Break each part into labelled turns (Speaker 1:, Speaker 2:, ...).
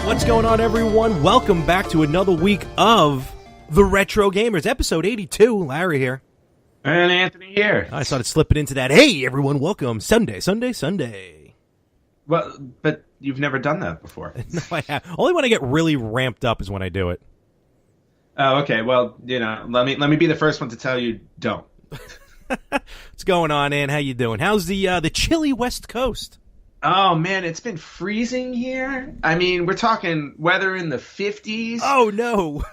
Speaker 1: What's going on, everyone? Welcome back to another week of The Retro Gamers, episode 82. Larry here.
Speaker 2: And Anthony here.
Speaker 1: I started slipping into that. Hey, everyone, welcome. Sunday.
Speaker 2: Well, but you've never done that before.
Speaker 1: No, I have. Only when I get really ramped up is when I do it.
Speaker 2: Oh, okay. Well, let me be the first one to tell you don't.
Speaker 1: What's going on, Ann? How you doing? How's the chilly West Coast?
Speaker 2: Oh, man, it's been freezing here. I mean, we're talking weather in the 50s.
Speaker 1: Oh, no.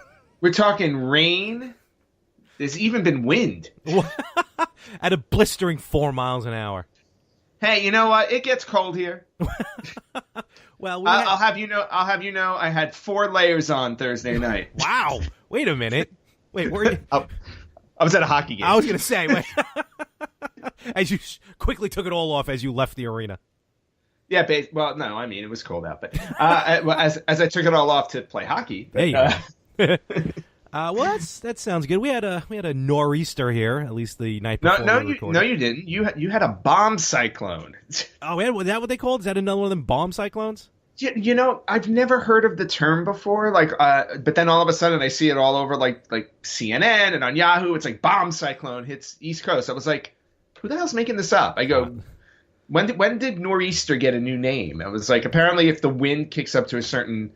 Speaker 2: We're talking rain. There's even been wind.
Speaker 1: At a blistering 4 miles an hour.
Speaker 2: Hey, you know what? It gets cold here.
Speaker 1: Well,
Speaker 2: I'll have you know. I had 4 layers on Thursday night.
Speaker 1: Wow. Wait a minute. Wait, were you?
Speaker 2: I was at a hockey game.
Speaker 1: I was going to say, wait. As you quickly took it all off as you left the arena.
Speaker 2: Yeah, well, no, I mean, it was cold out, but as I took it all off to play hockey.
Speaker 1: There you go. Well, that sounds good. We had a nor'easter here, at least the night before.
Speaker 2: No, you didn't. You had a bomb cyclone.
Speaker 1: Oh, man, was that what they called? Is that another one of them bomb cyclones?
Speaker 2: You know, I've never heard of the term before. But then all of a sudden I see it all over like CNN and on Yahoo. It's like bomb cyclone hits East Coast. I was like, who the hell's making this up? I go. When did nor'easter get a new name? I was like, apparently if the wind kicks up to a certain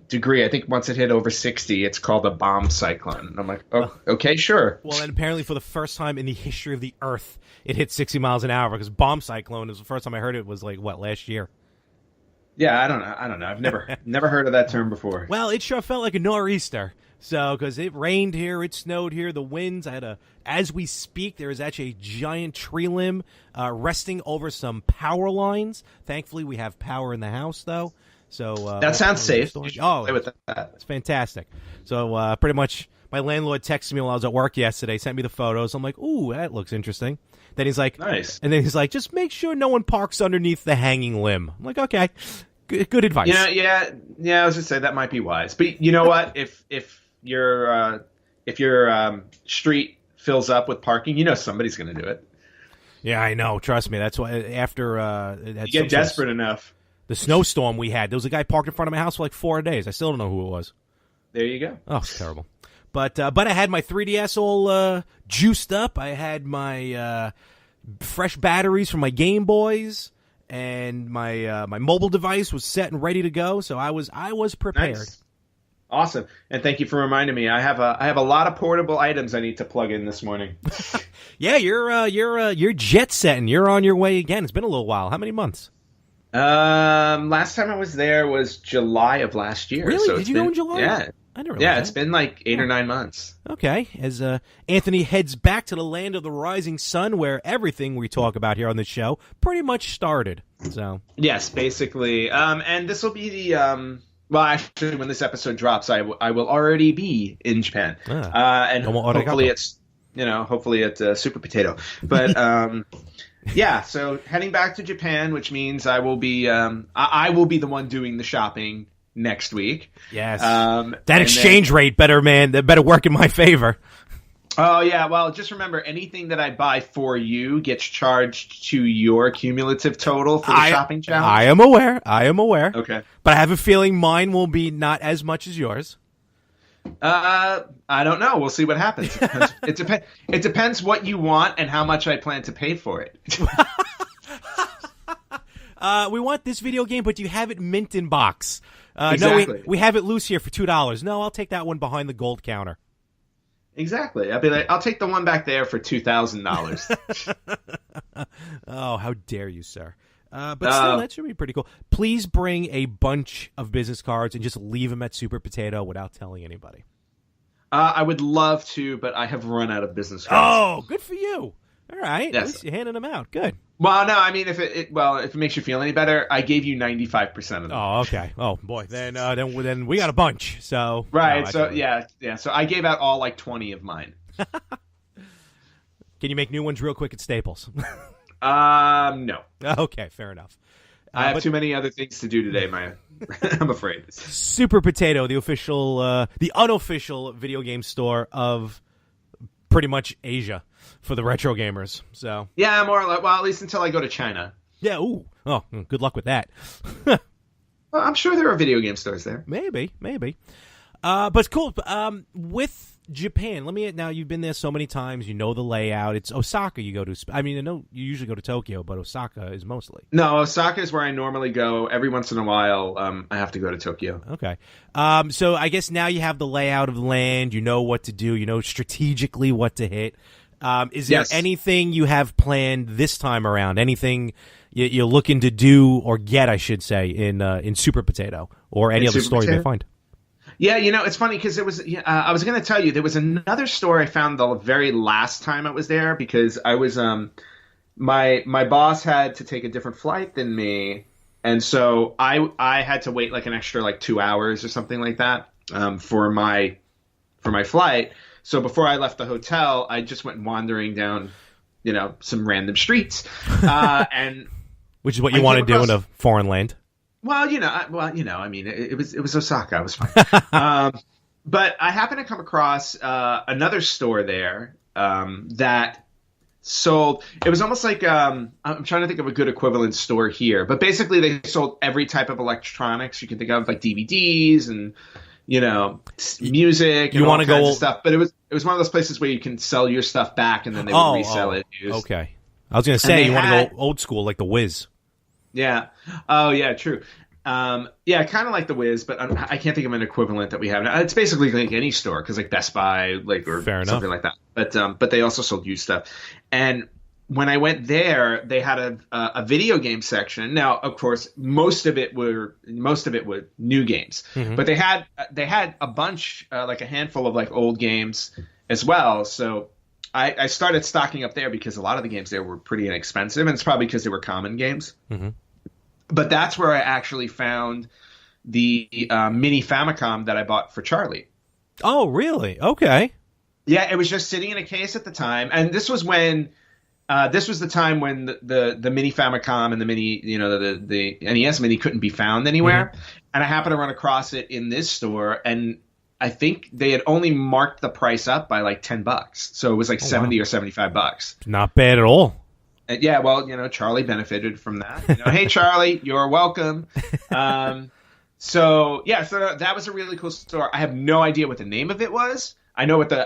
Speaker 2: degree, I think once it hit over 60, it's called a bomb cyclone. And I'm like, oh, okay, sure.
Speaker 1: Well, and apparently for the first time in the history of the Earth, it hit 60 miles an hour because bomb cyclone is the first time I heard it was last year.
Speaker 2: Yeah, I don't know. I've never heard of that term before.
Speaker 1: Well, it sure felt like a nor'easter. So, because it rained here, it snowed here, the winds, as we speak, there is actually a giant tree limb resting over some power lines. Thankfully, we have power in the house, though. So
Speaker 2: that sounds safe.
Speaker 1: Play with that. It's fantastic. So, pretty much, my landlord texted me while I was at work yesterday, sent me the photos. I'm like, ooh, that looks interesting. Then he's like,
Speaker 2: nice.
Speaker 1: And then he's like, just make sure no one parks underneath the hanging limb. I'm like, okay, good advice.
Speaker 2: Yeah. I was just saying that might be wise, but you know what? If your street fills up with parking, you know somebody's going to do it.
Speaker 1: Yeah, I know. Trust me. That's why after
Speaker 2: you get desperate enough.
Speaker 1: The snowstorm we had, there was a guy parked in front of my house for like 4 days. I still don't know who it was.
Speaker 2: There you go.
Speaker 1: Oh, it's terrible. But I had my 3DS all juiced up. I had my fresh batteries from my Game Boys, and my mobile device was set and ready to go. So I was prepared.
Speaker 2: Nice. Awesome, and thank you for reminding me. I have a lot of portable items I need to plug in this morning.
Speaker 1: Yeah, you're jet setting. You're on your way again. It's been a little while. How many months?
Speaker 2: Last time I was there was July of last year.
Speaker 1: Really?
Speaker 2: So
Speaker 1: Did you go in July?
Speaker 2: Yeah.
Speaker 1: I didn't realize that.
Speaker 2: It's been like 8 or 9 months.
Speaker 1: Okay, as Anthony heads back to the land of the rising sun, where everything we talk about here on the show pretty much started. So
Speaker 2: yes, basically, and this will be the well, actually, when this episode drops, I will already be in Japan, and hopefully it's Super Potato, but yeah. So heading back to Japan, which means I will be the one doing the shopping next week.
Speaker 1: Yes, that exchange rate better work in my favor.
Speaker 2: Oh, yeah. Well, just remember, anything that I buy for you gets charged to your cumulative total for the shopping challenge.
Speaker 1: I am aware.
Speaker 2: Okay.
Speaker 1: But I have a feeling mine will be not as much as yours.
Speaker 2: I don't know. We'll see what happens. It depends what you want and how much I plan to pay for it.
Speaker 1: We want this video game, but you have it mint in box.
Speaker 2: Exactly.
Speaker 1: No, we have it loose here for $2. No, I'll take that one behind the gold counter.
Speaker 2: Exactly. I'll be like, I'll take the one back there for $2,000.
Speaker 1: Oh, how dare you, sir. But still, that should be pretty cool. Please bring a bunch of business cards and just leave them at Super Potato without telling anybody.
Speaker 2: I would love to, but I have run out of business cards.
Speaker 1: Oh, good for you. All right.
Speaker 2: Yes.
Speaker 1: At least you're handing them out. Good.
Speaker 2: Well, no, I mean, if it makes you feel any better, I gave you 95% of them.
Speaker 1: Oh, okay. Oh boy, then we got a bunch. So
Speaker 2: Right.
Speaker 1: no,
Speaker 2: So yeah. So I gave out all like 20 of mine.
Speaker 1: Can you make new ones real quick at Staples?
Speaker 2: No.
Speaker 1: Okay, fair enough.
Speaker 2: I have too many other things to do today, Maya. I'm afraid.
Speaker 1: Super Potato, the official, the unofficial video game store of pretty much Asia for the retro gamers. So
Speaker 2: yeah, more or less. Well, at least until I go to China.
Speaker 1: yeah. Ooh. Oh, good luck with that.
Speaker 2: Well, I'm sure there are video game stores there.
Speaker 1: Maybe. But it's cool. With Japan, now you've been there so many times, you know the layout. It's Osaka you go to. I mean, I know you usually go to Tokyo, but Osaka is mostly.
Speaker 2: No, Osaka is where I normally go. Every once in a while, I have to go to Tokyo.
Speaker 1: Okay. So I guess now you have the layout of the land. You know what to do. You know strategically what to hit. Is there anything you have planned this time around? Anything you're looking to do or get, I should say, in Super Potato or any other store you may find?
Speaker 2: Yeah, it's funny because it was. I was going to tell you there was another store I found the very last time I was there because I was my boss had to take a different flight than me, and so I had to wait like an extra like 2 hours or something like that for my flight. So before I left the hotel, I just went wandering down, some random streets, and
Speaker 1: which is what you want to do in a foreign land.
Speaker 2: Well, I mean, it was Osaka. I was fine. But I happened to come across another store there that sold. It was almost like I'm trying to think of a good equivalent store here, but basically they sold every type of electronics you can think of, like DVDs and music. And
Speaker 1: you
Speaker 2: want to
Speaker 1: go
Speaker 2: stuff, but it was one of those places where you can sell your stuff back and then they would resell it.
Speaker 1: Okay, I was going to say you want to go old school like the Wiz.
Speaker 2: Yeah. Oh, yeah, true. Yeah, kind of like the Wiz, but I can't think of an equivalent that we have now. It's basically like any store, because like Best Buy, or something like that. But they also sold used stuff. And when I went there, they had a video game section. Now, of course, most of it were new games, but they had a bunch, like a handful of like old games as well. So I started stocking up there because a lot of the games there were pretty inexpensive, and it's probably because they were common games. Mm-hmm. But that's where I actually found the mini Famicom that I bought for Charlie.
Speaker 1: Oh, really? Okay.
Speaker 2: Yeah, it was just sitting in a case at the time, and this was when the time when the mini Famicom and the mini, the NES mini couldn't be found anywhere, and I happened to run across it in this store, and I think they had only marked the price up by like $10, so it was like $70 or $75.
Speaker 1: Not bad at all.
Speaker 2: Yeah, well, Charlie benefited from that. Hey, Charlie, you're welcome. So that was a really cool store. I have no idea what the name of it was. I know what the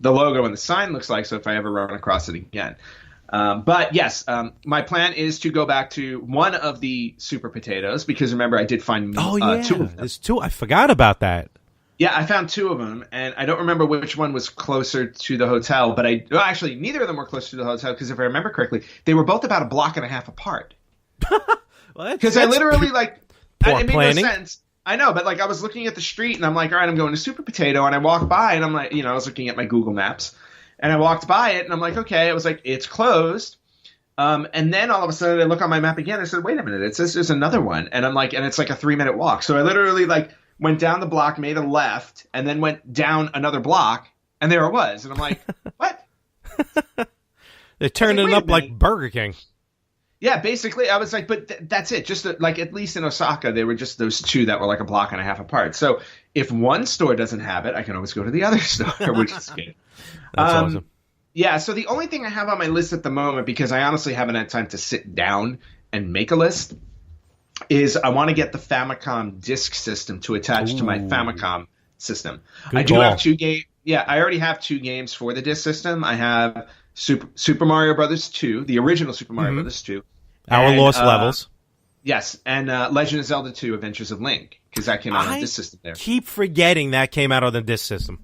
Speaker 2: logo and the sign looks like. So if I ever run across it again, but yes, my plan is to go back to one of the Super Potatoes because remember I did find 2 of them.
Speaker 1: There's 2. I forgot about that.
Speaker 2: Yeah, I found 2 of them, and I don't remember which one was closer to the hotel, but actually, neither of them were closer to the hotel, because if I remember correctly, they were both about a block and a half apart. Because I literally, it made no sense. I know, but, I was looking at the street, and I'm like, all right, I'm going to Super Potato, and I walked by, and I'm like, I was looking at my Google Maps, and I walked by it, and I'm like, okay, I was like, it's closed. And then all of a sudden, I look on my map again, and I said, wait a minute, it says there's another one, and I'm like, and it's like a 3-minute walk. So I literally, went down the block, made a left, and then went down another block, and there it was. And I'm like, what?
Speaker 1: They turned it up like Burger King.
Speaker 2: Yeah, basically, I was like, but that's it. Just at least in Osaka, they were just those 2 that were like a block and a half apart. So if one store doesn't have it, I can always go to the other store, which is good.
Speaker 1: That's awesome.
Speaker 2: Yeah, so the only thing I have on my list at the moment, because I honestly haven't had time to sit down and make a list, is I want to get the Famicom disk system to attach to my Famicom system. I do have 2 games. Yeah, I already have 2 games for the disk system. I have Super Mario Brothers 2, the original Super Mario Brothers 2.
Speaker 1: Our Lost Levels.
Speaker 2: Yes, and Legend of Zelda 2, Adventures of Link, because that came out on the disk system there.
Speaker 1: I keep forgetting that came out on the disk system.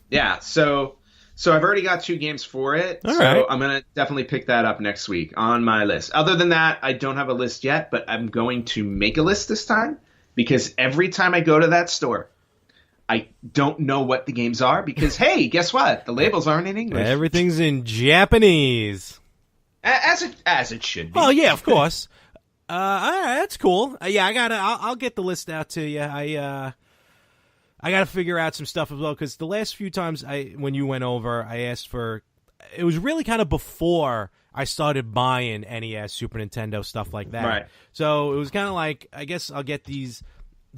Speaker 2: Yeah, so I've already got 2 games for it,
Speaker 1: All
Speaker 2: so
Speaker 1: right.
Speaker 2: I'm going to definitely pick that up next week on my list. Other than that, I don't have a list yet, but I'm going to make a list this time because every time I go to that store, I don't know what the games are because, hey, guess what? The labels aren't in English.
Speaker 1: Everything's in Japanese.
Speaker 2: As it should be.
Speaker 1: Oh yeah, of course. All right, that's cool. Yeah, I'll get the list out to you. I gotta figure out some stuff as well because the last few times when you went over, I asked for. It was really kind of before I started buying NES, Super Nintendo, stuff like that.
Speaker 2: Right.
Speaker 1: So it was kind of like, I guess I'll get the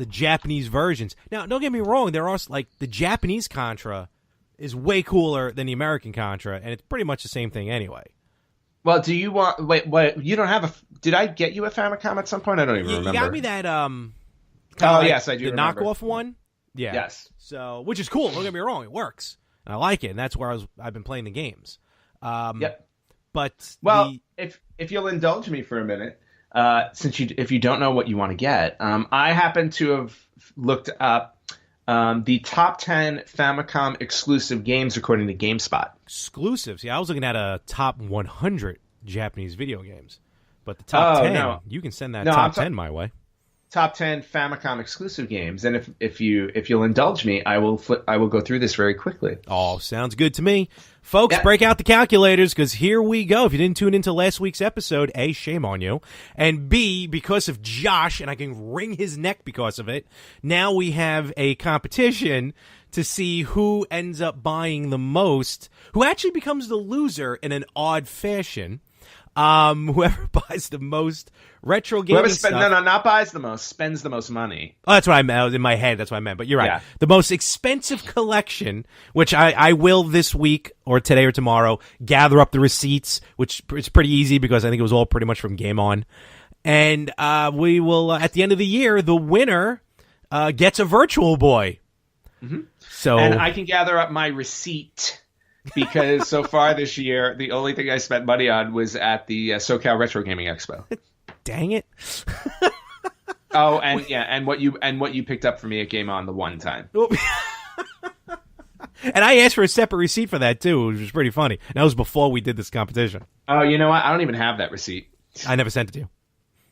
Speaker 1: Japanese versions. Now, don't get me wrong. There are like the Japanese Contra is way cooler than the American Contra, and it's pretty much the same thing anyway.
Speaker 2: Well, do you want? Wait, you don't have a? Did I get you a Famicom at some point? I don't even remember.
Speaker 1: You got me that.
Speaker 2: Yes, I do.
Speaker 1: The
Speaker 2: remember.
Speaker 1: knockoff one. Yeah.
Speaker 2: Yes.
Speaker 1: So, which is cool. Don't get me wrong. It works, and I like it, and that's where I've been playing the games.
Speaker 2: Yep.
Speaker 1: But
Speaker 2: if you'll indulge me for a minute, if you don't know what you want to get, I happen to have looked up the top 10 Famicom exclusive games according to GameSpot.
Speaker 1: Exclusives? Yeah, I was looking at a top 100 Japanese video games, but the top 10,
Speaker 2: no.
Speaker 1: You can send that top 10 my way.
Speaker 2: Top 10 Famicom exclusive games, and if you'll indulge me, I will go through this very quickly.
Speaker 1: Oh, sounds good to me. Folks, break out the calculators, because here we go. If you didn't tune into last week's episode, A, shame on you, and B, because of Josh, and I can wring his neck because of it, now we have a competition to see who ends up buying the most, who actually becomes the loser in an odd fashion. Whoever buys the most retro gaming stuff.
Speaker 2: Not buys the most, spends the most money.
Speaker 1: Oh, that's what I meant. In my head, that's what I meant. But you're right. Yeah. The most expensive collection, which I will this week or today or tomorrow gather up the receipts, which is pretty easy because I think it was all pretty much from Game On. And we will, at the end of the year, the winner gets a Virtual Boy.
Speaker 2: Mm-hmm.
Speaker 1: So,
Speaker 2: and I can gather up my receipt. Because so far this year, the only thing I spent money on was at the SoCal Retro Gaming Expo.
Speaker 1: Dang it!
Speaker 2: Oh, and what you picked up for me at Game On the one time.
Speaker 1: And I asked for a separate receipt for that too, which was pretty funny. And that was before we did this competition.
Speaker 2: Oh, you know what? I don't even have that receipt.
Speaker 1: I never sent it to you.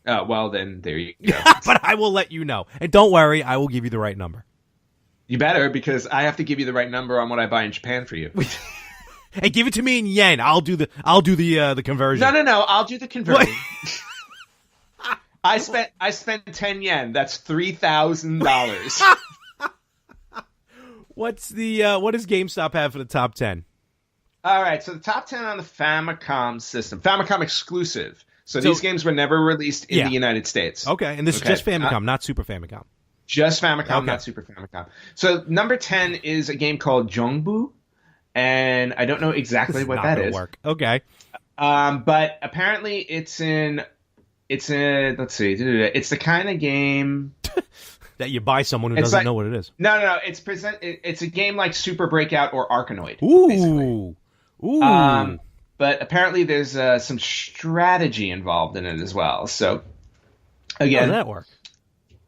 Speaker 2: Oh, well then there you go.
Speaker 1: But I will let you know, and don't worry, I will give you the right number.
Speaker 2: You better, because I have to give you the right number on what I buy in Japan for you.
Speaker 1: Hey, give it to me in yen. I'll do the conversion.
Speaker 2: No. I'll do the conversion. I spent 10 yen. That's $3,000.
Speaker 1: What does GameStop have for the top 10?
Speaker 2: All right, so the top 10 on the Famicom system, Famicom exclusive. So these games were never released in the United States.
Speaker 1: Okay, and this is just Famicom, not Super Famicom.
Speaker 2: Just Famicom, not Super Famicom. So number 10 is a game called Jongbu. And I don't know exactly what that is.
Speaker 1: Work. Okay.
Speaker 2: But apparently it's let's see, it's the kind of game
Speaker 1: that you buy someone who doesn't know what it is.
Speaker 2: No. It's a game like Super Breakout or Arkanoid.
Speaker 1: Ooh. Ooh.
Speaker 2: But apparently there's some strategy involved in it as well. So again,
Speaker 1: how does that work?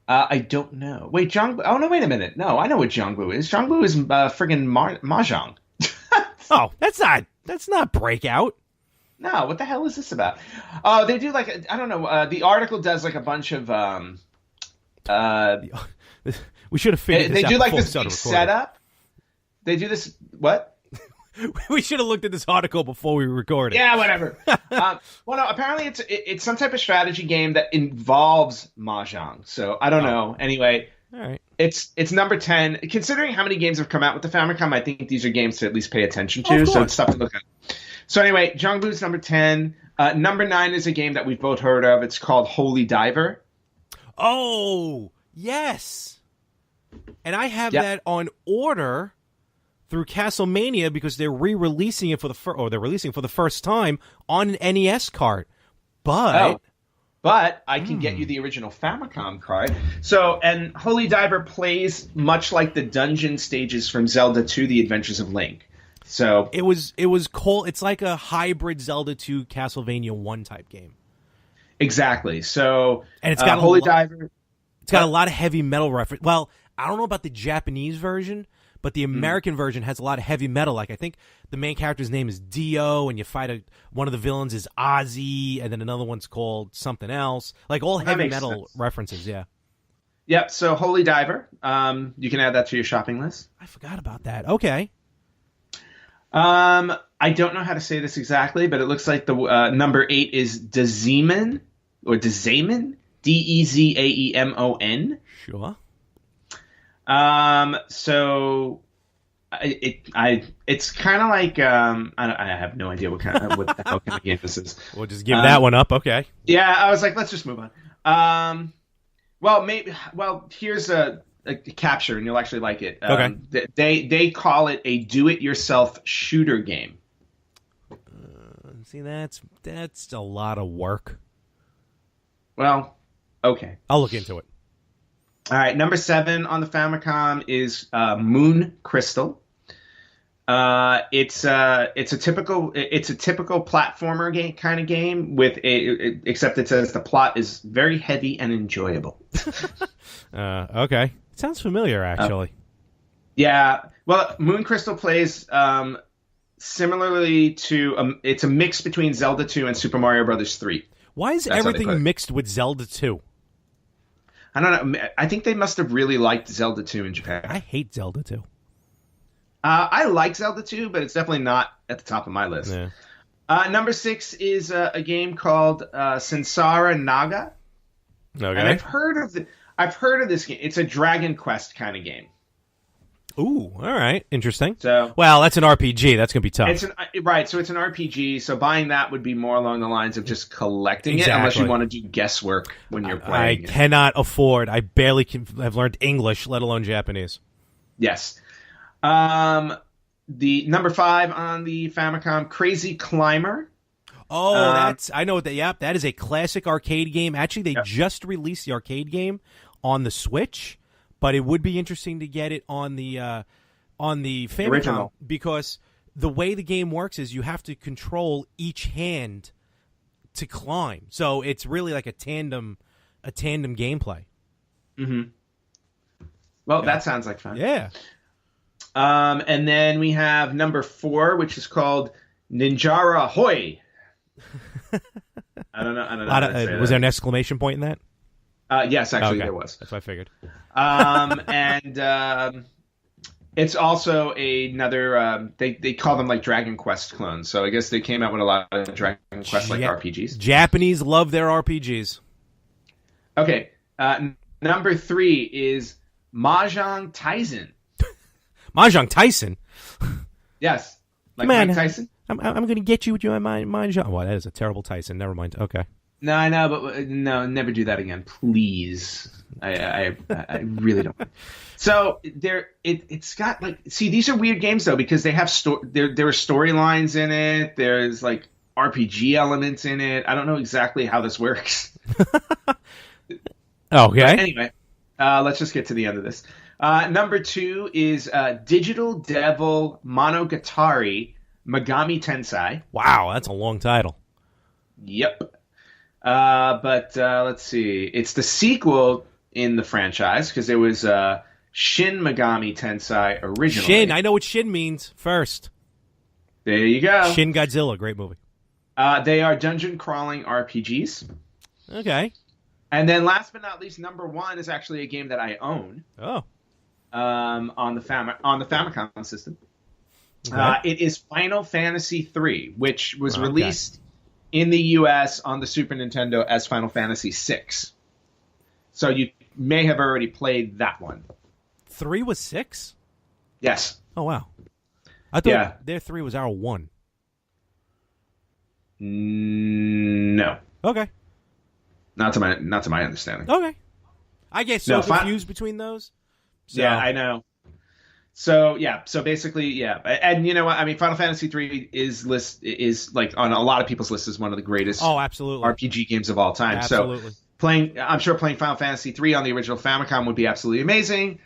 Speaker 2: I don't know. Wait, Jongbu. Oh no, wait a minute. No, I know what Jongbu is. Jongbu is friggin' mahjong.
Speaker 1: Oh, that's not Breakout.
Speaker 2: No, what the hell is this about? Oh, they do like I don't know. The article does like a bunch of.
Speaker 1: We should have figured this out.
Speaker 2: They do like
Speaker 1: this
Speaker 2: big setup. They do this. What?
Speaker 1: We should have looked at this article before we recorded.
Speaker 2: Yeah, whatever. Well, no. Apparently, it's some type of strategy game that involves mahjong. So I don't know. Anyway.
Speaker 1: All right.
Speaker 2: It's number 10. Considering how many games have come out with the Famicom, I think these are games to at least pay attention to. So it's stuff to look at. So anyway, Jongbu's number 10. Number 9 is a game that we've both heard of. It's called Holy Diver.
Speaker 1: Oh, yes. And I have that on order through Castlemania because they're re-releasing it they're releasing it for the first time on an NES cart.
Speaker 2: But I can get you the original Famicom card. So, and Holy Diver plays much like the dungeon stages from Zelda 2: The Adventures of Link. So
Speaker 1: it was called. It's like a hybrid Zelda 2 Castlevania 1 type game.
Speaker 2: Exactly. So,
Speaker 1: and it's got
Speaker 2: Holy Diver.
Speaker 1: It's got a lot of heavy metal reference. Well, I don't know about the Japanese version, but the American version has a lot of heavy metal. Like I think the main character's name is Dio, and you fight one of the villains is Ozzy, and then another one's called something else. Like all heavy metal references. Yeah.
Speaker 2: Yep. So Holy Diver. You can add that to your shopping list.
Speaker 1: I forgot about that. Okay.
Speaker 2: I don't know how to say this exactly, but it looks like the number 8 is Dezeman or Dezaemon, Dezaemon.
Speaker 1: Sure.
Speaker 2: So it's kind of like I have no idea what the hell kind of game this is.
Speaker 1: We'll just give that one up. Okay.
Speaker 2: Yeah, I was like, let's just move on. Well, here's a capture, and you'll actually like it.
Speaker 1: Okay.
Speaker 2: They call it a do-it-yourself shooter game.
Speaker 1: See, that's a lot of work.
Speaker 2: Well, okay.
Speaker 1: I'll look into it.
Speaker 2: All right, number 7 on the Famicom is Moon Crystal. It's a typical platformer game kind of game with except it says the plot is very heavy and enjoyable.
Speaker 1: Okay, it sounds familiar actually.
Speaker 2: Yeah, well, Moon Crystal plays similarly to it's a mix between Zelda 2 and Super Mario Brothers 3.
Speaker 1: Why is everything mixed with Zelda 2?
Speaker 2: I don't know. I think they must have really liked Zelda 2 in Japan.
Speaker 1: I hate Zelda 2.
Speaker 2: I like Zelda 2, but it's definitely not at the top of my list.
Speaker 1: Yeah.
Speaker 2: Number 6 is a game called Sansar Onaga.
Speaker 1: Okay.
Speaker 2: And I've heard of this game. It's a Dragon Quest kind of game.
Speaker 1: Ooh, all right, interesting.
Speaker 2: So,
Speaker 1: well, that's an RPG. That's gonna be tough.
Speaker 2: It's so it's an RPG. So buying that would be more along the lines of just collecting it, unless you want to do guesswork when you're playing.
Speaker 1: I cannot afford. I barely have learned English, let alone Japanese.
Speaker 2: Yes. The number 5 on the Famicom, Crazy Climber.
Speaker 1: Oh, I know what that. Yep, that is a classic arcade game. Actually, they just released the arcade game on the Switch. But it would be interesting to get it on the Famicom
Speaker 2: original,
Speaker 1: because the way the game works is you have to control each hand to climb. So it's really like a tandem gameplay.
Speaker 2: Mm-hmm. Well, that sounds like fun.
Speaker 1: Yeah.
Speaker 2: And then we have number 4, which is called Ninjara Ahoy. I don't know.
Speaker 1: Was there an exclamation point in that?
Speaker 2: Yes, actually, there was.
Speaker 1: That's what I figured.
Speaker 2: And it's also another. They call them like Dragon Quest clones. So I guess they came out with a lot of Dragon Quest like RPGs.
Speaker 1: Japanese love their RPGs.
Speaker 2: Okay, number 3 is Mahjong Tyson.
Speaker 1: Mahjong Tyson.
Speaker 2: Yes, like
Speaker 1: Man,
Speaker 2: Mike Tyson.
Speaker 1: I'm going to get you with your Mahjong. Well, that is a terrible Tyson. Never mind. Okay.
Speaker 2: No, I know, but no, never do that again, please. I really don't. So it's got like, see, these are weird games though because they have there are storylines in it. There's like RPG elements in it. I don't know exactly how this works.
Speaker 1: Okay.
Speaker 2: But anyway, let's just get to the end of this. Number 2 is Digital Devil Monogatari Megami Tensei.
Speaker 1: Wow, that's a long title.
Speaker 2: Yep. But let's see. It's the sequel in the franchise because there was Shin Megami Tensei originally.
Speaker 1: Shin, I know what Shin means first.
Speaker 2: There you go.
Speaker 1: Shin Godzilla, great movie.
Speaker 2: They are dungeon crawling RPGs.
Speaker 1: Okay.
Speaker 2: And then last but not least, number 1 is actually a game that I own.
Speaker 1: Oh.
Speaker 2: On the Famicom system.
Speaker 1: Okay.
Speaker 2: It is Final Fantasy III, which was released in the U.S. on the Super Nintendo as Final Fantasy VI. So you may have already played that one.
Speaker 1: 3 was 6?
Speaker 2: Yes.
Speaker 1: Oh, wow. I thought their 3 was our 1.
Speaker 2: No.
Speaker 1: Okay.
Speaker 2: Not to my understanding.
Speaker 1: Okay. I get so confused between those. So.
Speaker 2: Yeah, I know. So basically, and you know what? I mean, Final Fantasy III is like on a lot of people's list is one of the greatest
Speaker 1: absolutely
Speaker 2: RPG games of all time.
Speaker 1: Absolutely.
Speaker 2: So I'm sure playing Final Fantasy III on the original Famicom would be absolutely amazing.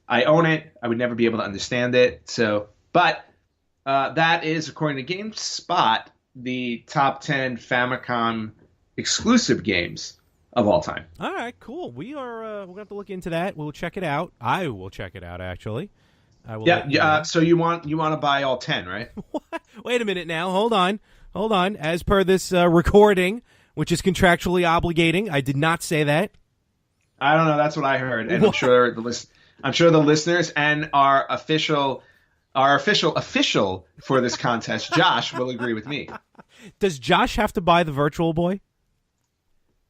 Speaker 2: I own it. I would never be able to understand it. So, but that is, according to GameSpot, the top 10 Famicom exclusive games of all time.
Speaker 1: All right, cool. We're gonna have to look into that. We'll check it out. I will check it out actually.
Speaker 2: So you want to buy all 10, right?
Speaker 1: What? Wait a minute now. Hold on. As per this recording, which is contractually obligating, I did not say that.
Speaker 2: I don't know. That's what I heard, and I'm sure the listeners and our official for this contest, Josh, will agree with me.
Speaker 1: Does Josh have to buy the Virtual Boy?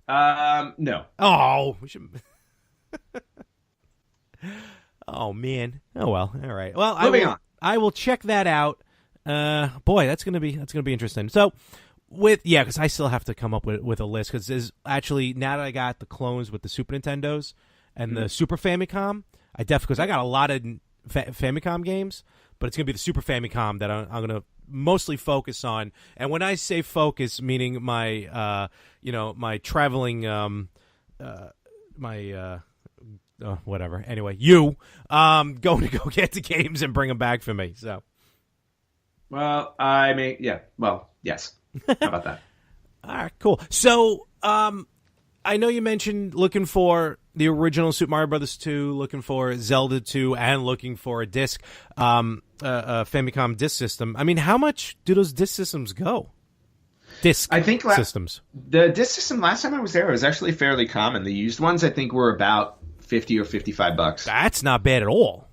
Speaker 2: No.
Speaker 1: Oh, we should. Oh man. Oh well. All right. Well,
Speaker 2: Moving on.
Speaker 1: I will check that out. Boy, that's gonna be interesting. So, because I still have to come up with a list because there's actually now that I got the clones with the Super Nintendos and the Super Famicom, because I got a lot of Famicom games, but it's gonna be the Super Famicom that I'm gonna mostly focus on. And when I say focus, meaning my my traveling whatever. Anyway, going to go get the games and bring them back for me. So,
Speaker 2: well, I mean, yeah. Well, yes. How about that?
Speaker 1: All right, cool. So, I know you mentioned looking for the original Super Mario Brothers 2, looking for Zelda 2, and looking for a disc, Famicom disc system. I mean, how much do those disc systems go? Systems.
Speaker 2: The disc system last time I was there was actually fairly common. The used ones I think were about $50 or $55.
Speaker 1: That's not bad at all.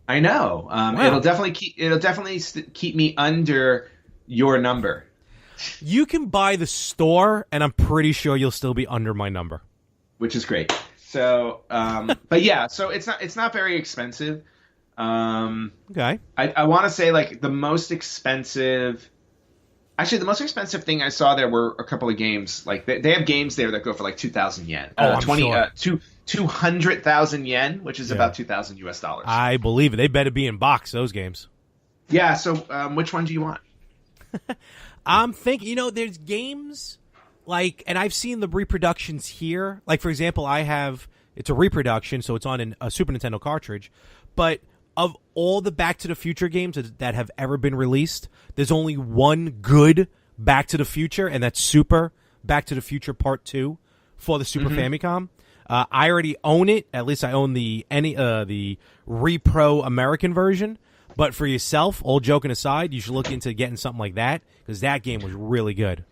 Speaker 2: I know.
Speaker 1: Wow.
Speaker 2: It'll definitely keep me under your number.
Speaker 1: You can buy the store, and I'm pretty sure you'll still be under my number,
Speaker 2: which is great. So, but yeah, so it's not very expensive.
Speaker 1: Okay.
Speaker 2: I want to say like the most expensive thing I saw there were a couple of games. Like they have games there that go for like 2,000 yen.
Speaker 1: I'm sure.
Speaker 2: 200,000 yen, which is about $2,000 US.
Speaker 1: I believe it. They better be in box, those games.
Speaker 2: Yeah. So, which one do you want?
Speaker 1: I'm thinking, there's games like, and I've seen the reproductions here. Like, for example, it's a reproduction, so it's on a Super Nintendo cartridge. But of all the Back to the Future games that have ever been released, there's only one good Back to the Future, and that's Super Back to the Future Part 2 for the Super Famicom. I already own it. At least I own the Repro American version. But for yourself, all joking aside, you should look into getting something like that because that game was really good.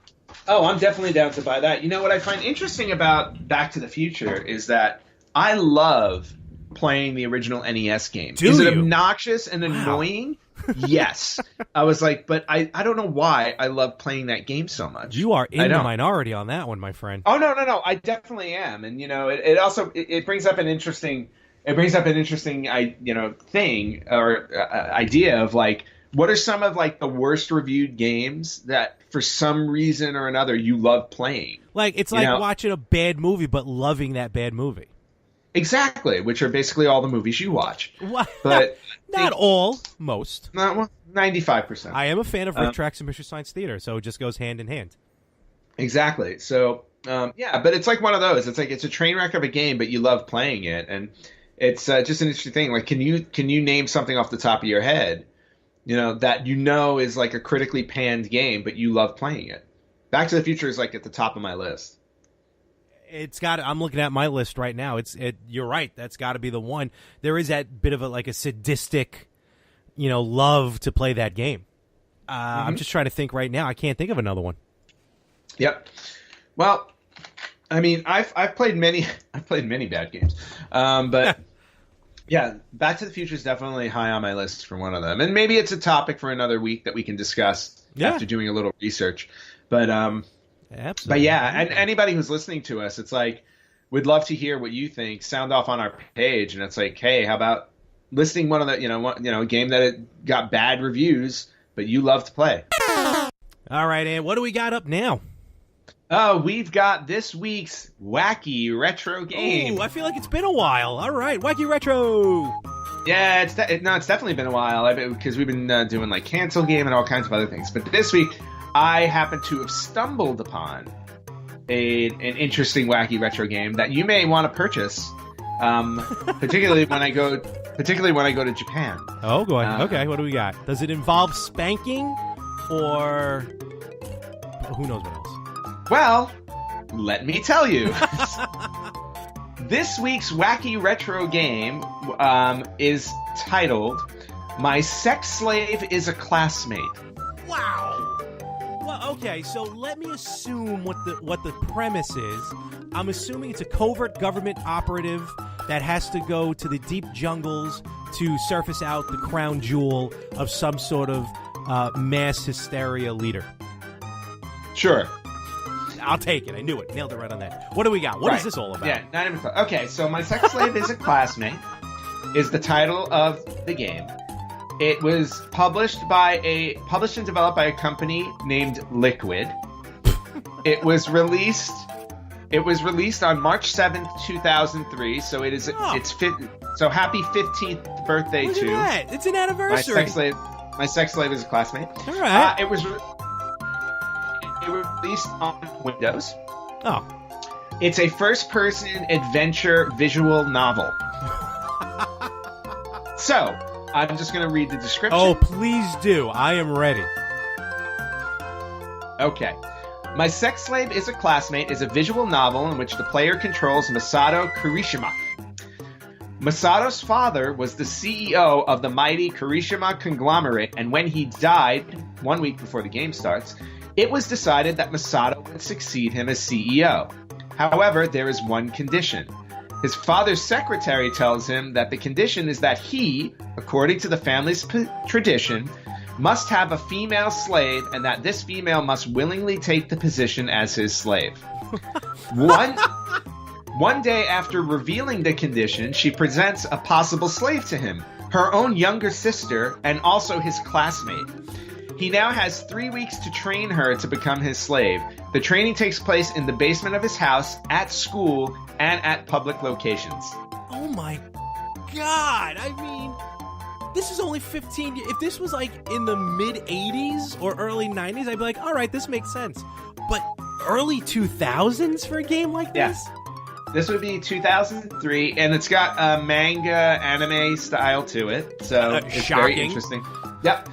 Speaker 2: Oh, I'm definitely down to buy that. You know what I find interesting about Back to the Future is that I love playing the original NES game. Is it obnoxious and annoying? Yes. I was like, but I don't know why I love playing that game so much.
Speaker 1: You are in the minority on that one, my friend.
Speaker 2: Oh, no. I definitely am. And, it also brings up an interesting thing or idea of like, what are some of like the worst reviewed games that for some reason or another you love playing?
Speaker 1: Like it's like watching a bad movie but loving that bad movie.
Speaker 2: Exactly, which are basically all the movies you watch.
Speaker 1: What?
Speaker 2: But
Speaker 1: not all, most.
Speaker 2: Well, 95%.
Speaker 1: I am a fan of Rick Tracks and Mystery Science Theater, so it just goes hand in hand.
Speaker 2: Exactly. So, but it's like one of those. It's like it's a train wreck of a game, but you love playing it, and it's just an interesting thing. Like, can you name something off the top of your head, that is like a critically panned game, but you love playing it? Back to the Future is like at the top of my list.
Speaker 1: I'm looking at my list right now. You're right. That's got to be the one. There is that bit of a sadistic, love to play that game. I'm just trying to think right now. I can't think of another one.
Speaker 2: Yep. Well, I mean, I've played many bad games, but yeah, Back to the Future is definitely high on my list for one of them. And maybe it's a topic for another week that we can discuss after doing a little research. But
Speaker 1: absolutely.
Speaker 2: But yeah, and anybody who's listening to us, it's like we'd love to hear what you think. Sound off on our page, and it's like, hey, how about listing one of the a game that it got bad reviews, but you love to play.
Speaker 1: All right, and what do we got up now?
Speaker 2: Oh, we've got this week's Wacky Retro game.
Speaker 1: Ooh, I feel like it's been a while. All right, Wacky Retro.
Speaker 2: Yeah, it's definitely been a while because we've been doing like cancel game and all kinds of other things. But this week, I happen to have stumbled upon an interesting Wacky Retro game that you may want to purchase, particularly when I go to Japan.
Speaker 1: Oh, go ahead. Okay, what do we got? Does it involve spanking, or who knows what else?
Speaker 2: Well, let me tell you. This week's Wacky Retro game is titled "My Sex Slave is a Classmate."
Speaker 1: Wow. Well, Okay, so let me assume what the premise is. I'm assuming it's a covert government operative that has to go to the deep jungles to surface out the crown jewel of some sort of mass hysteria leader.
Speaker 2: Sure.
Speaker 1: I'll take it. I knew it. Nailed it right on that. What do we got? What is this all about?
Speaker 2: Yeah, not even close. Okay, so My Sex Slave is a Classmate is the title of the game. It was published and developed by a company named Liquid. It was released on March 7th, 2003, so it is so happy 15th birthday
Speaker 1: Look
Speaker 2: to
Speaker 1: at that. It's an anniversary.
Speaker 2: My Sex Slave is a Classmate.
Speaker 1: All right.
Speaker 2: It was released on Windows.
Speaker 1: Oh.
Speaker 2: It's a first-person adventure visual novel. So, I'm just going to read the description.
Speaker 1: Oh, please do. I am ready.
Speaker 2: Okay. My Sex Slave is a Classmate is a visual novel in which the player controls Masato Kirishima. Masato's father was the CEO of the mighty Kirishima conglomerate, and when he died 1 week before the game starts, it was decided that Masato would succeed him as CEO. However, there is one condition. His father's secretary tells him that the condition is that he, according to the family's tradition, must have a female slave and that this female must willingly take the position as his slave. One day after revealing the condition, she presents a possible slave to him, her own younger sister and also his classmate. He now has 3 weeks to train her to become his slave. The training takes place in the basement of his house, at school, and at public locations.
Speaker 1: Oh my god! I mean, this is only 15 years. If this was like in the mid-'80s or early 90s, I'd be like, all right, this makes sense. But early 2000s for a game like this?
Speaker 2: This would be 2003, and it's got a manga anime style to it, so it's
Speaker 1: shocking.
Speaker 2: Very interesting. Yep.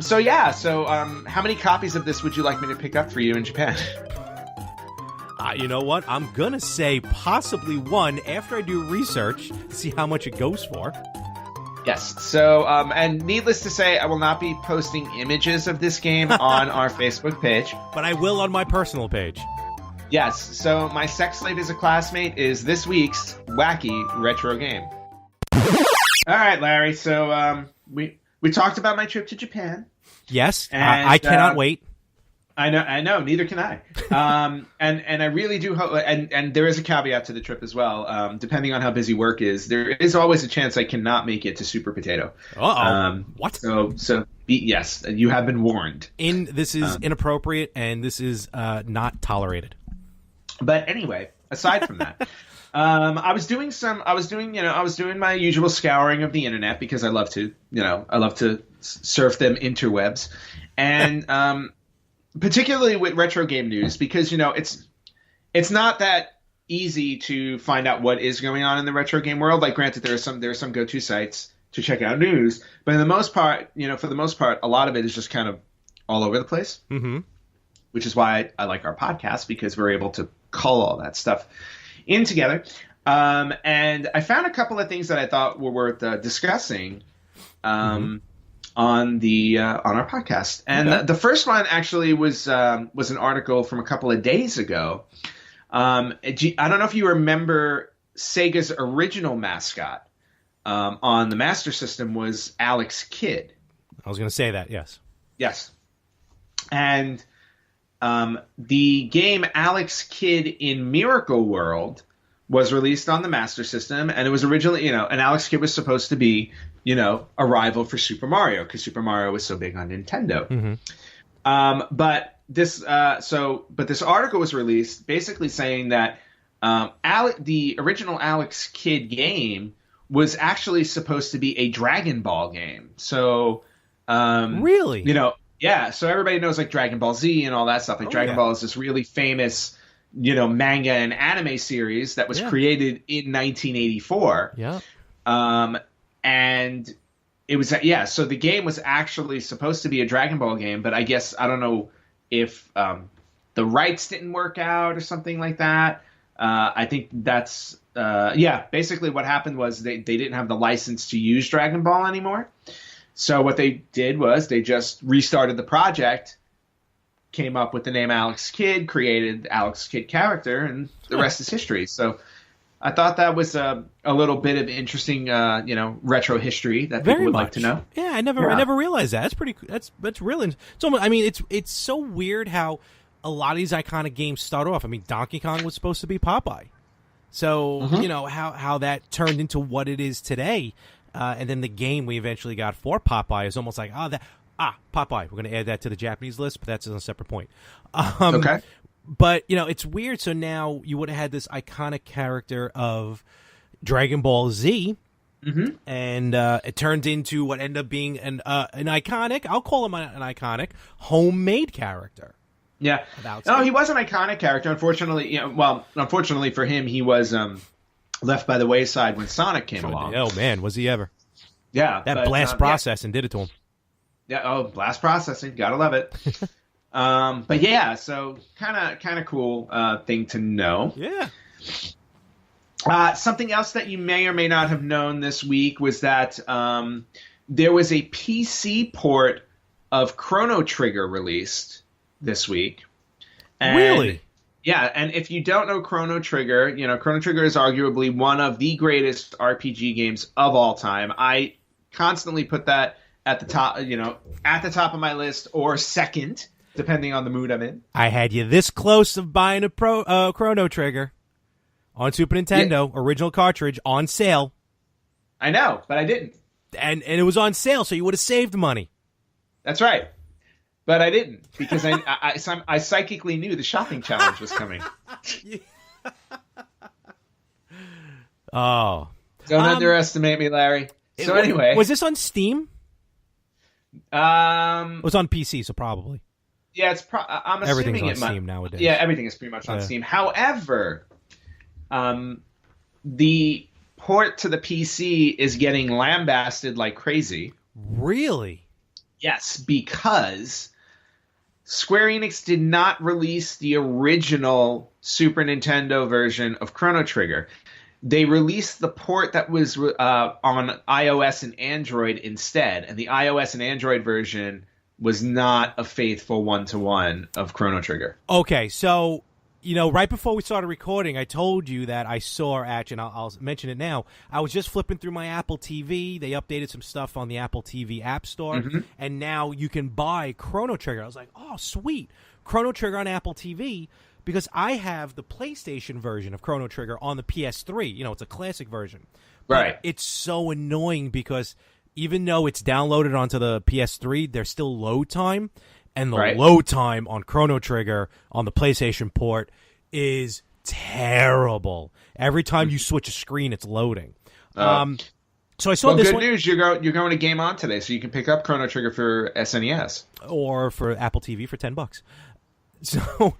Speaker 2: So how many copies of this would you like me to pick up for you in Japan?
Speaker 1: You know what? I'm going to say possibly one after I do research to see how much it goes for.
Speaker 2: Yes. So, and needless to say, I will not be posting images of this game on our Facebook page.
Speaker 1: But I will on my personal page.
Speaker 2: Yes. So, My Sex Slave is a Classmate is this week's Wacky Retro game. All right, Larry. So, we talked about my trip to Japan.
Speaker 1: Yes.
Speaker 2: And,
Speaker 1: I cannot wait.
Speaker 2: I know. Neither can I. And I really do hope. And there is a caveat to the trip as well. Depending on how busy work is, there is always a chance I cannot make it to Super Potato.
Speaker 1: What?
Speaker 2: Yes, you have been warned.
Speaker 1: This is inappropriate, and this is not tolerated.
Speaker 2: But anyway, aside from that, I was doing my usual scouring of the internet because I love to surf them interwebs, and particularly with retro game news, because it's not that easy to find out what is going on in the retro game world. Like, granted, there are some go-to sites to check out news, but for the most part, a lot of it is just kind of all over the place. Mm-hmm. Which is why I like our podcast, because we're able to cull all that stuff in together. And I found a couple of things that I thought were worth discussing. On our podcast, and the first one actually was an article from a couple of days ago. I don't know if you remember Sega's original mascot on the Master System was Alex Kidd.
Speaker 1: I was going to say that,
Speaker 2: yes, and the game Alex Kidd in Miracle World was released on the Master System, and it was originally, and Alex Kidd was supposed to be, a rival for Super Mario, because Super Mario was so big on Nintendo. Mm-hmm. But this article was released basically saying that the original Alex Kidd game was actually supposed to be a Dragon Ball game. So,
Speaker 1: really,
Speaker 2: yeah. So everybody knows like Dragon Ball Z and all that stuff. Like Dragon Ball is this really famous, manga and anime series that was created in 1984.
Speaker 1: Yeah.
Speaker 2: And it was, so the game was actually supposed to be a Dragon Ball game, but I guess, I don't know if the rights didn't work out or something like that. I think that's, basically what happened was they didn't have the license to use Dragon Ball anymore. So what they did was they just restarted the project came up with the name Alex Kidd, created Alex Kidd character, and the rest is history. So I thought that was a little bit of interesting, retro history that people would like to know.
Speaker 1: Yeah, I never realized that. That's real. It's almost, I mean, it's so weird how a lot of these iconic games start off. I mean, Donkey Kong was supposed to be Popeye, so how that turned into what it is today, and then the game we eventually got for Popeye is almost like Popeye. We're going to add that to the Japanese list, but that's a separate point.
Speaker 2: Okay.
Speaker 1: But, it's weird. So now you would have had this iconic character of Dragon Ball Z, and it turned into what ended up being an iconic, I'll call him an iconic, homemade character.
Speaker 2: Yeah. No, he was an iconic character. Unfortunately, unfortunately for him, he was left by the wayside when Sonic came along.
Speaker 1: Oh, man, was he ever.
Speaker 2: Yeah.
Speaker 1: That blast processing did it to him.
Speaker 2: Yeah, blast processing. Gotta love it. But yeah, so kind of cool thing to know.
Speaker 1: Yeah.
Speaker 2: Something else that you may or may not have known this week was that there was a PC port of Chrono Trigger released this week. And,
Speaker 1: really?
Speaker 2: Yeah, and if you don't know Chrono Trigger, Chrono Trigger is arguably one of the greatest RPG games of all time. I constantly put that at the top, at the top of my list, or second, depending on the mood I'm in.
Speaker 1: I had you this close of buying a Chrono Trigger on Super Nintendo, original cartridge, on sale.
Speaker 2: I know, but I didn't.
Speaker 1: And it was on sale, so you would have saved money.
Speaker 2: That's right. But I didn't, because I psychically knew the shopping challenge was coming.
Speaker 1: Oh.
Speaker 2: Don't underestimate me, Larry. So anyway.
Speaker 1: Was this on Steam? It was on PC, so probably.
Speaker 2: Yeah, I'm assuming
Speaker 1: everything's on Steam nowadays.
Speaker 2: Yeah, everything is pretty much on Steam. However, the port to the PC is getting lambasted like crazy.
Speaker 1: Really?
Speaker 2: Yes, because Square Enix did not release the original Super Nintendo version of Chrono Trigger. They released the port that was on iOS and Android instead, and the iOS and Android version was not a faithful one-to-one of Chrono Trigger.
Speaker 1: Okay, so, right before we started recording, I told you that I saw, and I'll mention it now, I was just flipping through my Apple TV. They updated some stuff on the Apple TV App Store, and now you can buy Chrono Trigger. I was like, oh, sweet, Chrono Trigger on Apple TV. Because I have the PlayStation version of Chrono Trigger on the PS3. It's a classic version.
Speaker 2: Right.
Speaker 1: But it's so annoying because even though it's downloaded onto the PS3, there's still load time. And the load time on Chrono Trigger on the PlayStation port is terrible. Every time you switch a screen, it's loading. So I saw this
Speaker 2: good
Speaker 1: one.
Speaker 2: News, you're going to Game On today, so you can pick up Chrono Trigger for SNES.
Speaker 1: Or for Apple TV for $10. So...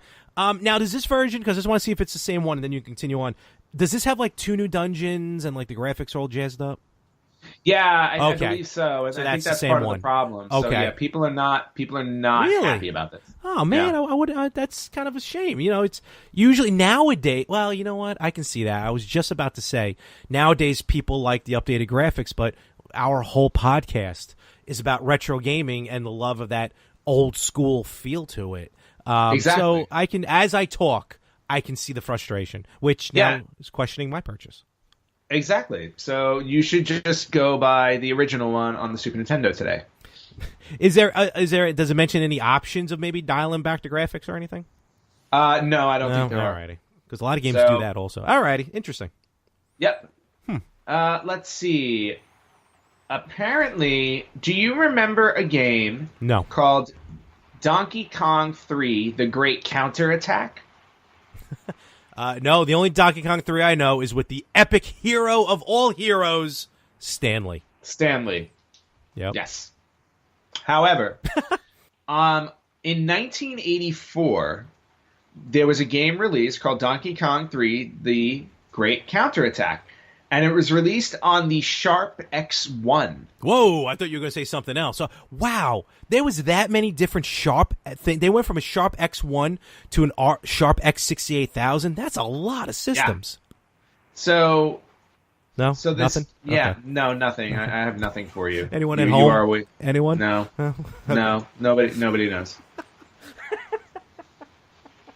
Speaker 1: now, does this version, because I just want to see if it's the same one, and then you can continue on, does this have, 2 new dungeons, and, the graphics are all jazzed up?
Speaker 2: Yeah, I believe so. And
Speaker 1: so
Speaker 2: I think
Speaker 1: that's
Speaker 2: that's part
Speaker 1: one.
Speaker 2: of the problem.
Speaker 1: Okay.
Speaker 2: So, yeah, people are not
Speaker 1: really?
Speaker 2: happy about this.
Speaker 1: Oh, man, yeah. I would. That's kind of a shame. It's usually nowadays, well, you know what? I can see that. I was just about to say, nowadays people like the updated graphics, but our whole podcast is about retro gaming and the love of that old school feel to it.
Speaker 2: Exactly.
Speaker 1: So I can, as I talk, I can see the frustration, which now is questioning my purchase.
Speaker 2: Exactly. So you should just go buy the original one on the Super Nintendo today.
Speaker 1: Is there? Does it mention any options of maybe dialing back the graphics or anything?
Speaker 2: No, I don't think there are.
Speaker 1: Alrighty, because a lot of games do that also. Alrighty, interesting.
Speaker 2: Yep. Let's see. Apparently, do you remember a game?
Speaker 1: No.
Speaker 2: Called Donkey Kong 3, The Great Counterattack?
Speaker 1: No, the only Donkey Kong 3 I know is with the epic hero of all heroes, Stanley.
Speaker 2: Yep. Yes. However, in 1984, there was a game released called Donkey Kong 3, The Great Counterattack. And it was released on the Sharp X1.
Speaker 1: Whoa, I thought you were going to say something else. So, wow, there was that many different Sharp things. They went from a Sharp X1 to an Sharp X68000. That's a lot of systems.
Speaker 2: Yeah. So...
Speaker 1: No?
Speaker 2: So this,
Speaker 1: nothing?
Speaker 2: Yeah,
Speaker 1: okay.
Speaker 2: No, nothing. I have nothing for you.
Speaker 1: Anyone at home? Anyone?
Speaker 2: No.
Speaker 1: Oh, okay.
Speaker 2: No, nobody knows.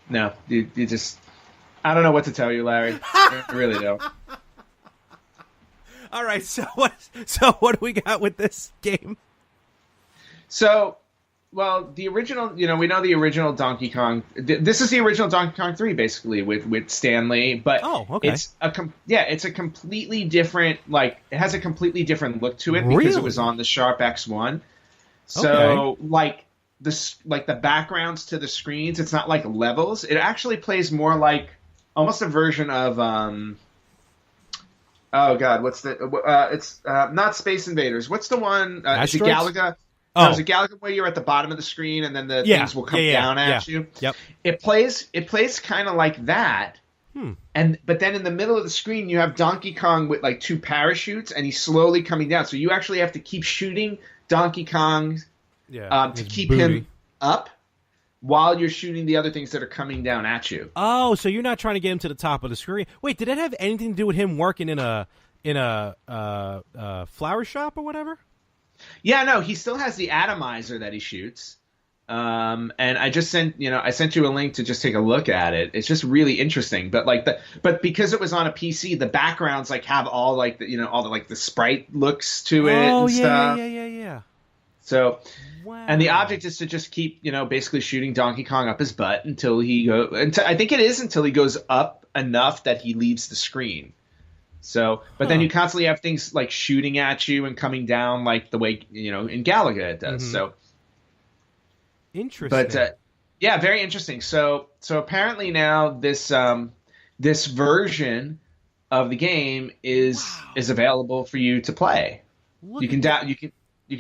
Speaker 2: No, you just I don't know what to tell you, Larry. I really don't.
Speaker 1: All right, so what do we got with this game?
Speaker 2: So, well, the original, we know the original Donkey Kong. This is the original Donkey Kong 3, basically, with Stanley. But
Speaker 1: okay.
Speaker 2: it's a completely different, it has a completely different look to it because
Speaker 1: Really?
Speaker 2: it was on the Sharp X1. So,
Speaker 1: Okay.
Speaker 2: the backgrounds to the screens, it's not like levels. It actually plays more like almost a version of oh God, what's the? It's not Space Invaders. What's the one? Is it Galaga?
Speaker 1: Oh,
Speaker 2: No, is it Galaga where you're at the bottom of the screen and then the things will come down at you?
Speaker 1: Yep.
Speaker 2: It plays kind of like that. But then in the middle of the screen you have Donkey Kong with like two parachutes and he's slowly coming down. So you actually have to keep shooting Donkey Kong to keep him up while you're shooting the other things that are coming down at you.
Speaker 1: Oh, so you're not trying to get him to the top of the screen. Wait, did it have anything to do with him working in a flower shop or whatever?
Speaker 2: Yeah, no, he still has the atomizer that he shoots. And I just sent you a link to just take a look at it. It's just really interesting. But because it was on a PC, the backgrounds have all the sprite looks to it and stuff.
Speaker 1: Yeah.
Speaker 2: So,
Speaker 1: wow.
Speaker 2: And the object is to just keep, basically shooting Donkey Kong up his butt until I think it is until he goes up enough that he leaves the screen. So, but then you constantly have things like shooting at you and coming down like the way, in Galaga it does.
Speaker 1: Mm-hmm.
Speaker 2: So
Speaker 1: interesting.
Speaker 2: But yeah, very interesting. So apparently now this version of the game is available for you to play. You can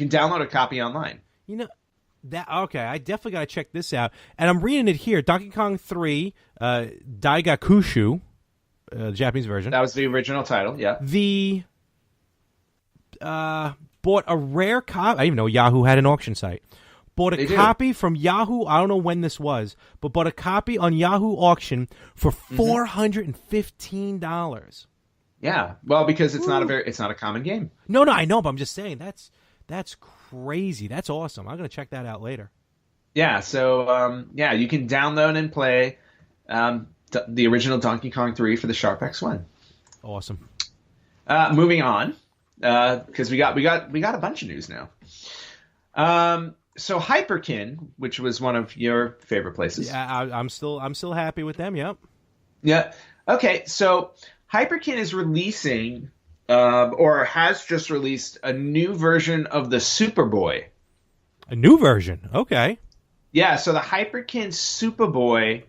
Speaker 2: download a copy online.
Speaker 1: Okay, I definitely got to check this out. And I'm reading it here. Donkey Kong 3 Daigakushu, the Japanese version.
Speaker 2: That was the original title, yeah.
Speaker 1: Bought a rare copy. I didn't even know Yahoo had an auction site. Bought a copy from Yahoo. I don't know when this was, but bought a copy on Yahoo auction for $415.
Speaker 2: Yeah, well, because it's not a common game.
Speaker 1: No, I know, but I'm just saying that's crazy. That's awesome. I'm gonna check that out later.
Speaker 2: Yeah, so you can download and play the original Donkey Kong 3 for the Sharp X1.
Speaker 1: Awesome.
Speaker 2: Moving on, because we got a bunch of news now. So Hyperkin, which was one of your favorite places.
Speaker 1: Yeah, I'm still happy with them. Yep.
Speaker 2: Yeah. Okay. So Hyperkin is releasing, or has just released, a new version of the Superboy.
Speaker 1: A new version. Okay.
Speaker 2: Yeah. So the Hyperkin Superboy.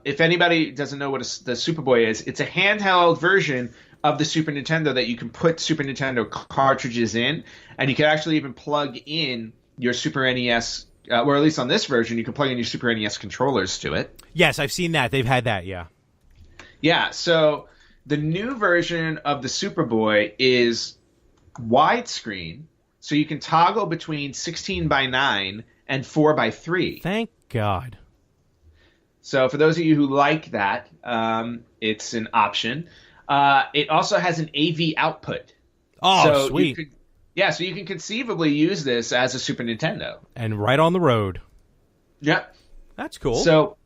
Speaker 2: If anybody doesn't know what the Superboy is, it's a handheld version of the Super Nintendo that you can put Super Nintendo cartridges in, and you can actually even plug in your Super NES, or at least on this version, you can plug in your Super NES controllers to it.
Speaker 1: Yes, I've seen that. They've had that, yeah.
Speaker 2: Yeah, so the new version of the Superboy is widescreen, so you can toggle between 16:9 and 4:3.
Speaker 1: Thank God.
Speaker 2: So for those of you who like that, it's an option. It also has an AV output.
Speaker 1: Oh,
Speaker 2: so
Speaker 1: sweet.
Speaker 2: So you can conceivably use this as a Super Nintendo.
Speaker 1: And right on the road.
Speaker 2: Yep.
Speaker 1: That's cool.
Speaker 2: So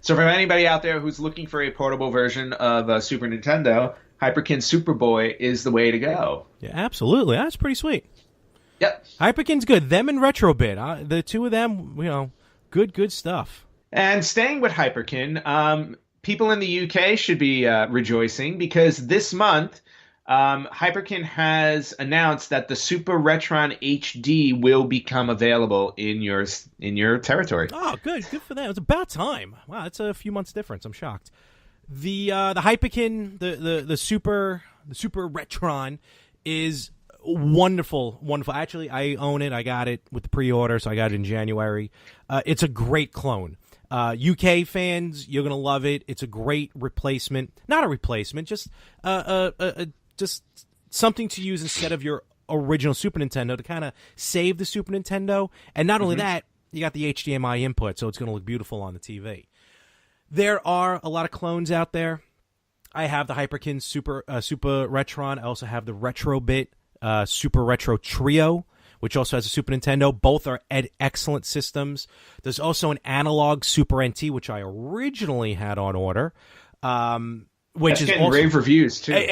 Speaker 2: for anybody out there who's looking for a portable version of a Super Nintendo, Hyperkin Superboy is the way to go.
Speaker 1: Yeah, absolutely. That's pretty sweet.
Speaker 2: Yep.
Speaker 1: Hyperkin's good. Them and Retrobit. The two of them, good stuff.
Speaker 2: And staying with Hyperkin, people in the UK should be rejoicing because this month, Hyperkin has announced that the Super Retron HD will become available in your territory.
Speaker 1: Oh, good for them. It's about time. Wow, that's a few months difference. I'm shocked. The Hyperkin, the Super Retron is wonderful. Actually, I own it. I got it with the pre-order, so I got it in January. It's a great clone. UK fans, you're gonna love it. It's a great replacement. Not a replacement, just just something to use instead of your original Super Nintendo to kind of save the Super Nintendo. And not only that, you got the HDMI input, so it's going to look beautiful on the TV. There are a lot of clones out there. I have the Hyperkin Super Retron. I also have the Retrobit Super Retro Trio, which also has a Super Nintendo. Both are excellent systems. There's also an analog Super NT, which I originally had on order. Which
Speaker 2: That's
Speaker 1: is
Speaker 2: getting
Speaker 1: also,
Speaker 2: rave reviews too.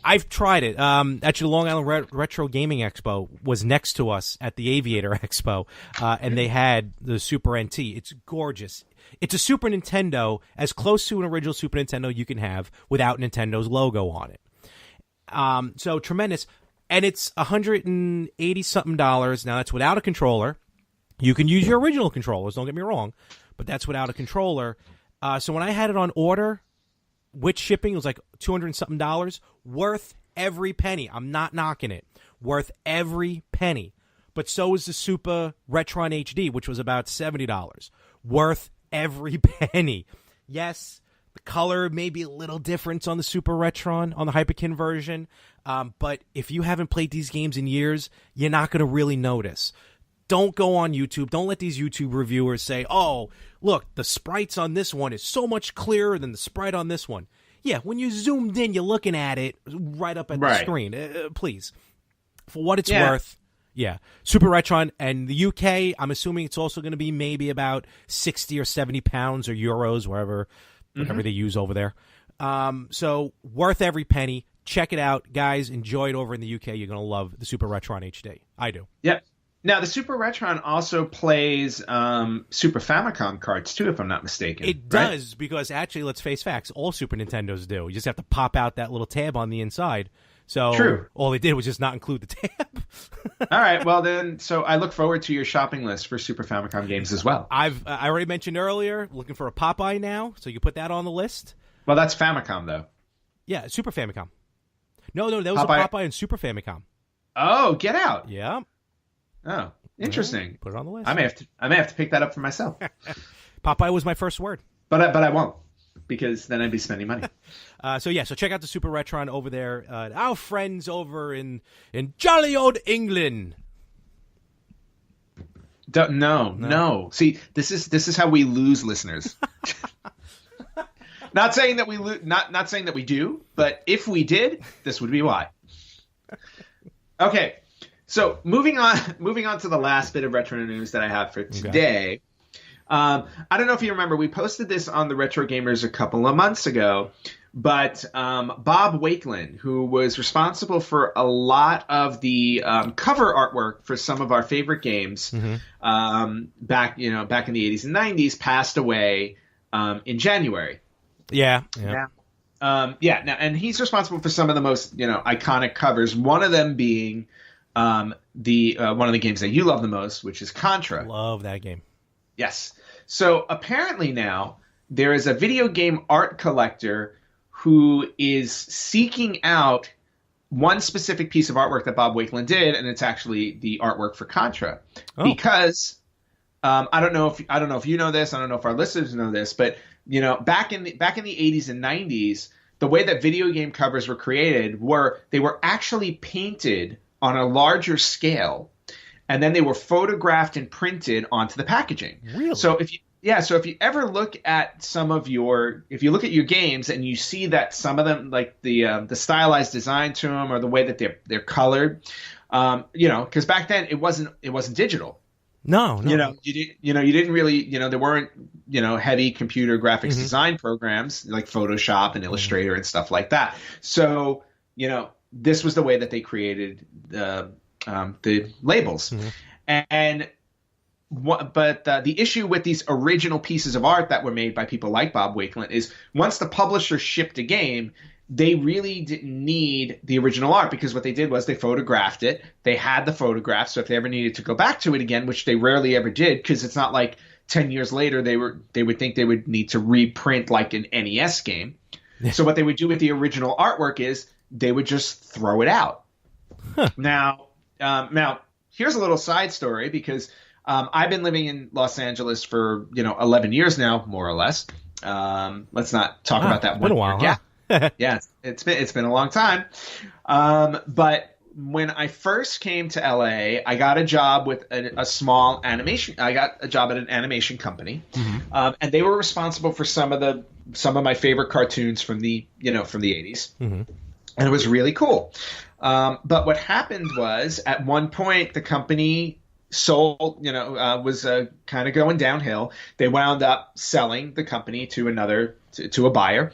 Speaker 1: I've tried it. Actually, the Long Island Retro Gaming Expo was next to us at the Aviator Expo, and they had the Super NT. It's gorgeous. It's a Super Nintendo, as close to an original Super Nintendo you can have without Nintendo's logo on it. So tremendous, and it's $180-something. Now that's without a controller. You can use your original controllers. Don't get me wrong, but that's without a controller. So when I had it on order, with shipping, it was like $200-something. Worth every penny. I'm not knocking it. Worth every penny. But so is the Super Retron HD, which was about $70. Worth every penny. Yes, the color may be a little different on the Super Retron, on the Hyperkin version. But if you haven't played these games in years, you're not going to really notice. Don't go on YouTube. Don't let these YouTube reviewers say, oh, look, the sprites on this one is so much clearer than the sprite on this one. Yeah, when you zoomed in, you're looking at it right up at the screen. Please. For what it's worth, Super Retron. And the UK, I'm assuming it's also going to be maybe about 60 or 70 pounds or euros, whatever they use over there. So worth every penny. Check it out. Guys, enjoy it over in the UK. You're going to love the Super Retron HD. I do.
Speaker 2: Yep. Now, the Super Retron also plays Super Famicom cards, too, if I'm not mistaken.
Speaker 1: It does, because actually, let's face facts, all Super Nintendos do. You just have to pop out that little tab on the inside. So
Speaker 2: True.
Speaker 1: All they did was just not include the tab.
Speaker 2: All right, well then, so I look forward to your shopping list for Super Famicom games as well.
Speaker 1: I already mentioned earlier, looking for a Popeye now, so you put that on the list.
Speaker 2: Well, that's Famicom, though.
Speaker 1: Yeah, Super Famicom. No, there was a Popeye in Super Famicom.
Speaker 2: Oh, get out.
Speaker 1: Yeah.
Speaker 2: Oh, interesting.
Speaker 1: Yeah, put it on the list.
Speaker 2: I may have to pick that up for myself.
Speaker 1: Popeye was my first word.
Speaker 2: But I won't, because then I'd be spending money.
Speaker 1: So check out the Super Retron over there. Our friends over in jolly old England.
Speaker 2: No. See, this is how we lose listeners. Not saying that not saying that we do, but if we did, this would be why. Okay. So moving on to the last bit of retro news that I have for today. I don't know if you remember, we posted this on the Retro Gamers a couple of months ago, but Bob Wakelin, who was responsible for a lot of the cover artwork for some of our favorite games back in the 80s and 90s, passed away in January.
Speaker 1: Yeah.
Speaker 2: Now, and he's responsible for some of the most iconic covers. One of them being one of the games that you love the most, which is Contra.
Speaker 1: Love that game.
Speaker 2: Yes. So apparently now there is a video game art collector who is seeking out one specific piece of artwork that Bob Wakelin did, and it's actually the artwork for Contra. Oh. Because I don't know if you know this, I don't know if our listeners know this, but back in the 80s and 90s, the way that video game covers were created they were actually painted on a larger scale, and then they were photographed and printed onto the packaging.
Speaker 1: Really?
Speaker 2: So if you ever look at your games and you see that some of them, like the stylized design to them or the way that they're colored, because back then it wasn't digital.
Speaker 1: No.
Speaker 2: You didn't really, there weren't, heavy computer graphics design programs like Photoshop and Illustrator and stuff like that. So, this was the way that they created the labels. But the issue with these original pieces of art that were made by people like Bob Wakelin is once the publisher shipped a game, they really didn't need the original art, because what they did was they photographed it. They had the photograph, so if they ever needed to go back to it again, which they rarely ever did, because it's not like 10 years later they would think they would need to reprint like an NES game. So what they would do with the original artwork is they would just throw it out. Now, here's a little side story, because I've been living in Los Angeles for 11 years now, more or less. Let's not talk about that.
Speaker 1: Been a while, huh?
Speaker 2: Yeah, it's been a long time. But when I first came to LA, I got a job with a small animation. I got a job at an animation company, and they were responsible for some of my favorite cartoons from the 80s. And it was really cool. But what happened was, at one point, the company sold, was kind of going downhill. They wound up selling the company to to a buyer,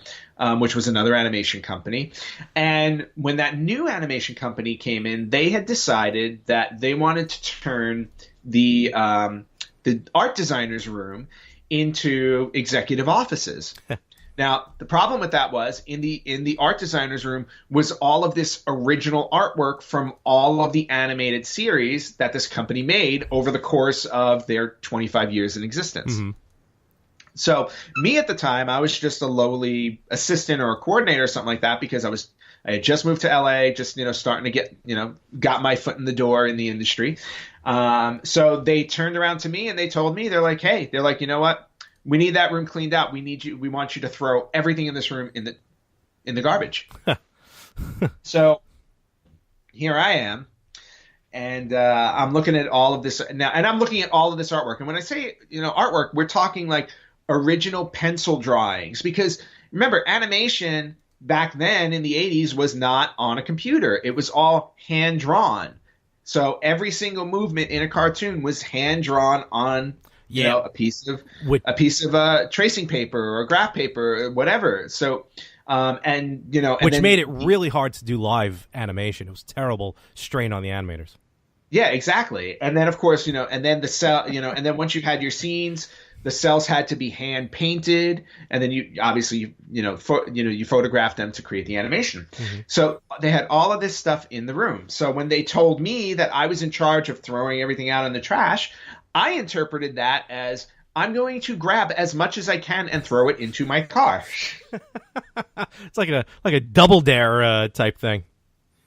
Speaker 2: which was another animation company. And when that new animation company came in, they had decided that they wanted to turn the art designer's room into executive offices. Now, the problem with that was in the art designer's room was all of this original artwork from all of the animated series that this company made over the course of their 25 years in existence. Mm-hmm. So me at the time, I was just a lowly assistant or a coordinator or something like that, because I had just moved to LA, just, starting to get, got my foot in the door in the industry. So they turned around to me and they told me, they're like, you know what? We need that room cleaned out. We want you to throw everything in this room in the garbage. So here I am, and I'm looking at all of this now, and I'm looking at all of this artwork. And when I say, artwork, we're talking like original pencil drawings, because remember, animation back then in the 80s was not on a computer. It was all hand drawn. So every single movement in a cartoon was hand drawn on a piece of tracing paper or graph paper or whatever. So, which
Speaker 1: made it really hard to do live animation. It was terrible strain on the animators.
Speaker 2: Yeah, exactly. And then of course, and then the cell, and then once you had your scenes, the cells had to be hand painted, and then you obviously, you photographed them to create the animation. Mm-hmm. So they had all of this stuff in the room. So when they told me that I was in charge of throwing everything out in the trash, I interpreted that as, I'm going to grab as much as I can and throw it into my car.
Speaker 1: It's like a double dare type thing.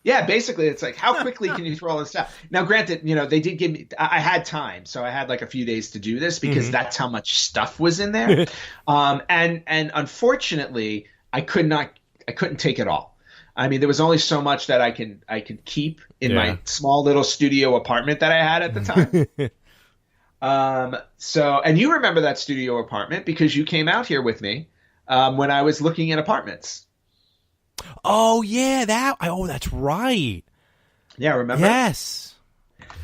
Speaker 2: Yeah, basically, it's like, how quickly can you throw all this stuff? Now, granted, they did give me, I had time, so I had like a few days to do this, because that's how much stuff was in there. And unfortunately, I couldn't take it all. I mean, there was only so much that I could keep in my small little studio apartment that I had at the time. So, and you remember that studio apartment because you came out here with me when I was looking at apartments.
Speaker 1: Oh yeah, that's right.
Speaker 2: Yeah, remember?
Speaker 1: Yes.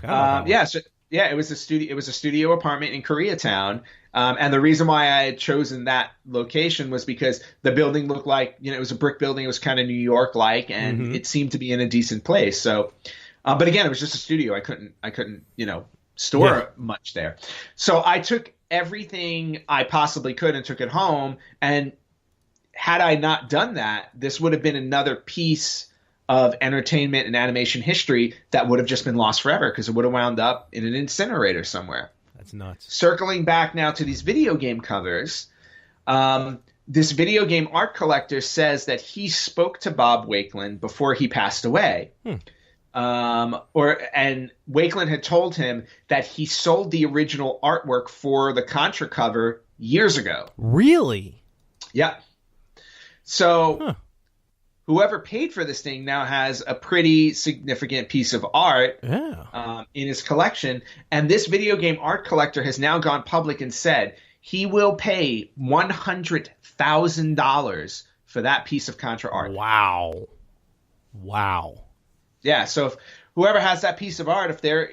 Speaker 2: It was a studio apartment in Koreatown. And the reason why I had chosen that location was because the building looked like, it was a brick building. It was kind of New York like, and it seemed to be in a decent place. So, but again, it was just a studio. I couldn't, store much there. So I took everything I possibly could and took it home. And had I not done that, this would have been another piece of entertainment and animation history that would have just been lost forever, because it would have wound up in an incinerator somewhere.
Speaker 1: That's nuts.
Speaker 2: Circling back now to these video game covers, this video game art collector says that he spoke to Bob Wakeland before he passed away. And Wakeland had told him that he sold the original artwork for the Contra cover years ago.
Speaker 1: Really?
Speaker 2: Yeah. So whoever paid for this thing now has a pretty significant piece of art in his collection. And this video game art collector has now gone public and said he will pay $100,000 for that piece of Contra art.
Speaker 1: Wow.
Speaker 2: Yeah, so if whoever has that piece of art, if they're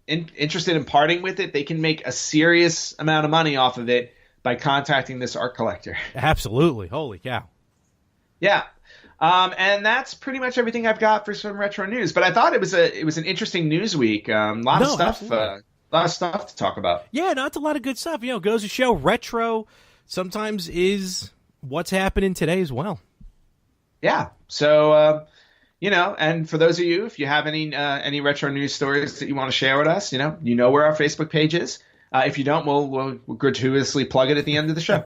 Speaker 2: interested in parting with it, they can make a serious amount of money off of it by contacting this art collector.
Speaker 1: Absolutely. Holy cow.
Speaker 2: Yeah. And that's pretty much everything I've got for some retro news. But I thought it was an interesting news week. A lot of stuff to talk about.
Speaker 1: Yeah, no, it's a lot of good stuff. Goes to show retro sometimes is what's happening today as well. Yeah.
Speaker 2: So, and for those of you, if you have any retro news stories that you want to share with us, you know where our Facebook page is. If you don't, we'll gratuitously plug it at the end of the show.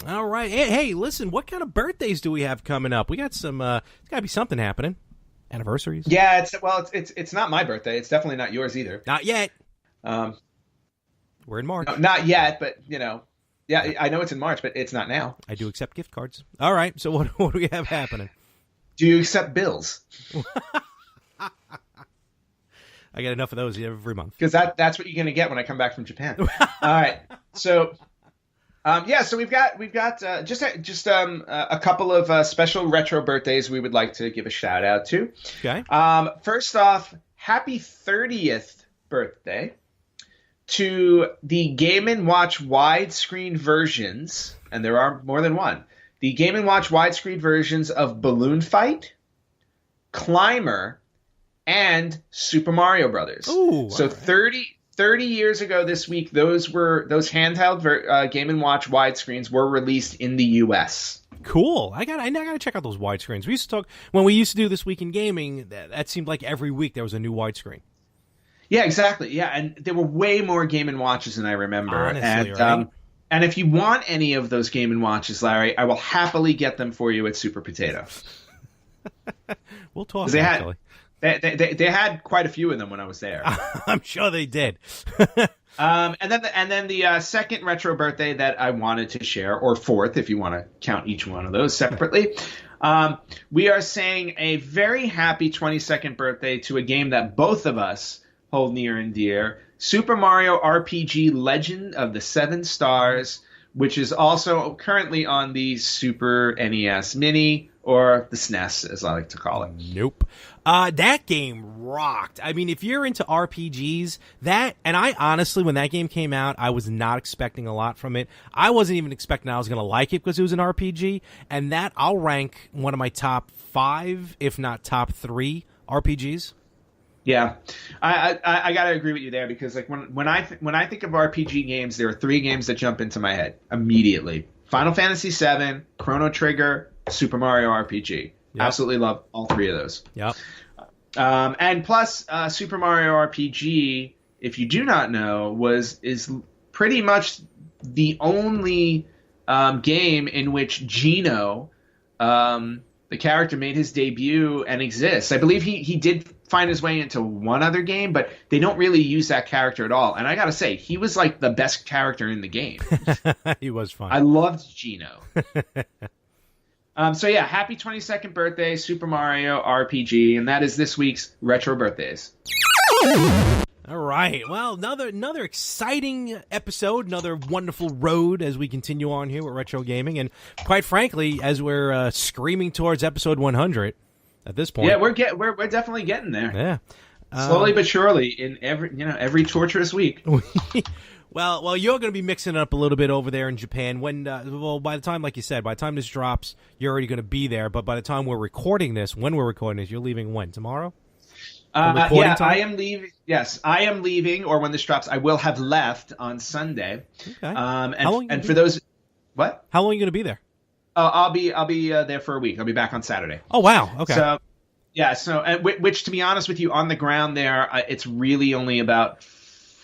Speaker 1: All right. Hey, listen, what kind of birthdays do we have coming up? We got some, there's got to be something happening. Anniversaries?
Speaker 2: Yeah, it's not my birthday. It's definitely not yours either.
Speaker 1: Not yet. We're in March.
Speaker 2: No, not yet, but, yeah, I know it's in March, but it's not now.
Speaker 1: I do accept gift cards. All right, so what do we have happening?
Speaker 2: Do you accept bills?
Speaker 1: I get enough of those every month.
Speaker 2: Because that's what you're going to get when I come back from Japan. All right. So So we've got just a couple of special retro birthdays we would like to give a shout out to.
Speaker 1: Okay.
Speaker 2: First off, happy 30th birthday to the Game & Watch widescreen versions, and there are more than one. The Game & Watch widescreen versions of Balloon Fight, Climber, and Super Mario Brothers.
Speaker 1: Ooh,
Speaker 2: so
Speaker 1: all right.
Speaker 2: 30 years ago this week, those handheld Game & Watch widescreens were released in the U.S.
Speaker 1: Cool. I gotta check out those widescreens. We used to talk when we used to do This Week in Gaming. That seemed like every week there was a new widescreen.
Speaker 2: Yeah, exactly. Yeah, and there were way more Game & Watches than I remember.
Speaker 1: Honestly,
Speaker 2: and
Speaker 1: right?
Speaker 2: And if you want any of those Game & Watches, Larry, I will happily get them for you at Super Potato.
Speaker 1: We'll talk.
Speaker 2: They
Speaker 1: actually.
Speaker 2: they had quite a few of them when I was there.
Speaker 1: I'm sure they did.
Speaker 2: And then the second retro birthday that I wanted to share, or fourth, if you want to count each one of those separately, we are saying a very happy 22nd birthday to a game that both of us hold near and dear, Super Mario RPG Legend of the Seven Stars, which is also currently on the Super NES Mini, or the SNES, as I like to call it.
Speaker 1: Nope. That game rocked. I mean, if you're into RPGs, and I honestly, when that game came out, I was not expecting a lot from it. I wasn't even expecting I was going to like it because it was an RPG, and that I'll rank one of my top 5, if not top 3 RPGs.
Speaker 2: Yeah, I gotta agree with you there, because like when I think of RPG games, there are 3 games that jump into my head immediately: Final Fantasy VII, Chrono Trigger, Super Mario RPG. Yep. Absolutely love all 3 of those.
Speaker 1: Yep.
Speaker 2: And plus, Super Mario RPG, if you do not know, is pretty much the only game in which Geno, the character, made his debut and exists. I believe he did find his way into one other game, but they don't really use that character at all. And I gotta say, he was like the best character in the game.
Speaker 1: He was fun.
Speaker 2: I loved Geno. So yeah, happy 22nd birthday, Super Mario RPG, and that is this week's Retro Birthdays.
Speaker 1: All right. Well, another exciting episode, another wonderful road as we continue on here with Retro Gaming, and quite frankly, as we're screaming towards episode 100 at this point.
Speaker 2: Yeah, we're definitely getting there.
Speaker 1: Yeah.
Speaker 2: Slowly but surely, in every torturous week.
Speaker 1: Well, you're going to be mixing it up a little bit over there in Japan. When, by the time, like you said, by the time this drops, you're already going to be there. But by the time we're recording this, you're leaving when? Tomorrow?
Speaker 2: Yeah, time? I am leaving. Yes, I am leaving. Or when this drops, I will have left on Sunday.
Speaker 1: Okay.
Speaker 2: And for those, what?
Speaker 1: How long are you going to be there?
Speaker 2: I'll be there for a week. I'll be back on Saturday.
Speaker 1: Oh wow. Okay.
Speaker 2: So, yeah. So, which to be honest with you, on the ground there, it's really only about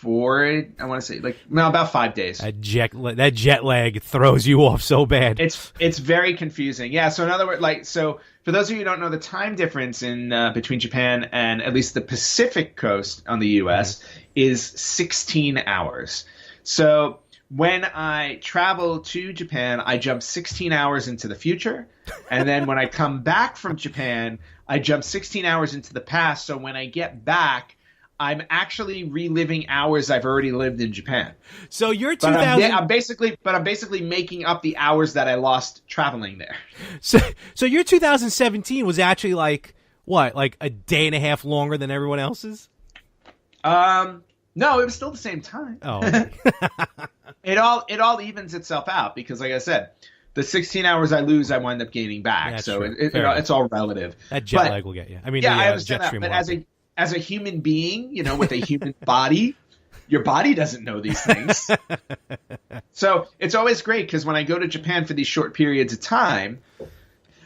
Speaker 2: about 5 days.
Speaker 1: That jet lag throws you off so bad.
Speaker 2: It's very confusing. Yeah. So in other words, so for those of you who don't know, the time difference in between Japan and at least the Pacific coast on the U.S. is 16 hours. So when I travel to Japan, I jump 16 hours into the future, and then when I come back from Japan, I jump 16 hours into the past. So when I get back, I'm actually reliving hours I've already lived in Japan.
Speaker 1: So you're 2000.
Speaker 2: I'm basically making up the hours that I lost traveling there.
Speaker 1: So your 2017 was actually like a day and a half longer than everyone else's?
Speaker 2: No, it was still the same time.
Speaker 1: Oh.
Speaker 2: It all evens itself out because, like I said, the 16 hours I lose, I wind up gaining back.
Speaker 1: That's
Speaker 2: so
Speaker 1: true.
Speaker 2: it's all relative.
Speaker 1: That jet lag will get you. I mean,
Speaker 2: I understand that. But as a human being, with a human body, your body doesn't know these things. So it's always great because when I go to Japan for these short periods of time,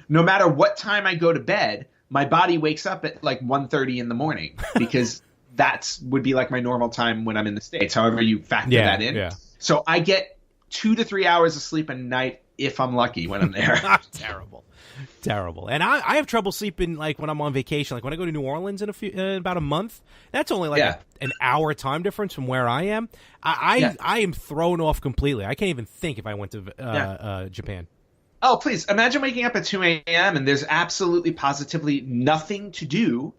Speaker 2: no matter what time I go to bed, my body wakes up at like 1:30 in the morning because would be like my normal time when I'm in the States. However you factor that in. Yeah. So I get 2 to 3 hours of sleep a night if I'm lucky when I'm there.
Speaker 1: Terrible. And I have trouble sleeping like when I'm on vacation. Like when I go to New Orleans in about a month, that's only like an hour time difference from where I am. I am thrown off completely. I can't even think if I went to Japan.
Speaker 2: Oh, please. Imagine waking up at 2 a.m. and there's absolutely positively nothing to do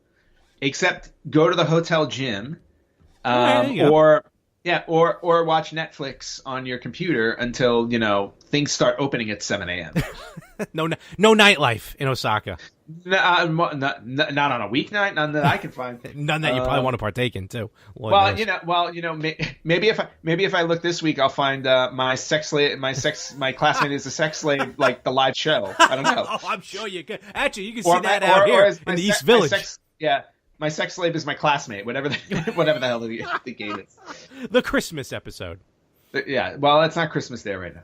Speaker 2: except go to the hotel gym or Yeah, or watch Netflix on your computer until, things start opening at 7 a.m.
Speaker 1: No nightlife in Osaka.
Speaker 2: Not on a weeknight, none that I can find.
Speaker 1: None that you probably want to partake in too. Lord
Speaker 2: Well,
Speaker 1: knows.
Speaker 2: maybe if I look this week, I'll find my classmate is a sex slave, like the live show. I don't know.
Speaker 1: Oh, I'm sure you could. Actually, you can see that out here in the East Village.
Speaker 2: My sex slave is my classmate. Whatever the hell the game is.
Speaker 1: The Christmas episode.
Speaker 2: Yeah. Well, it's not Christmas Day right now.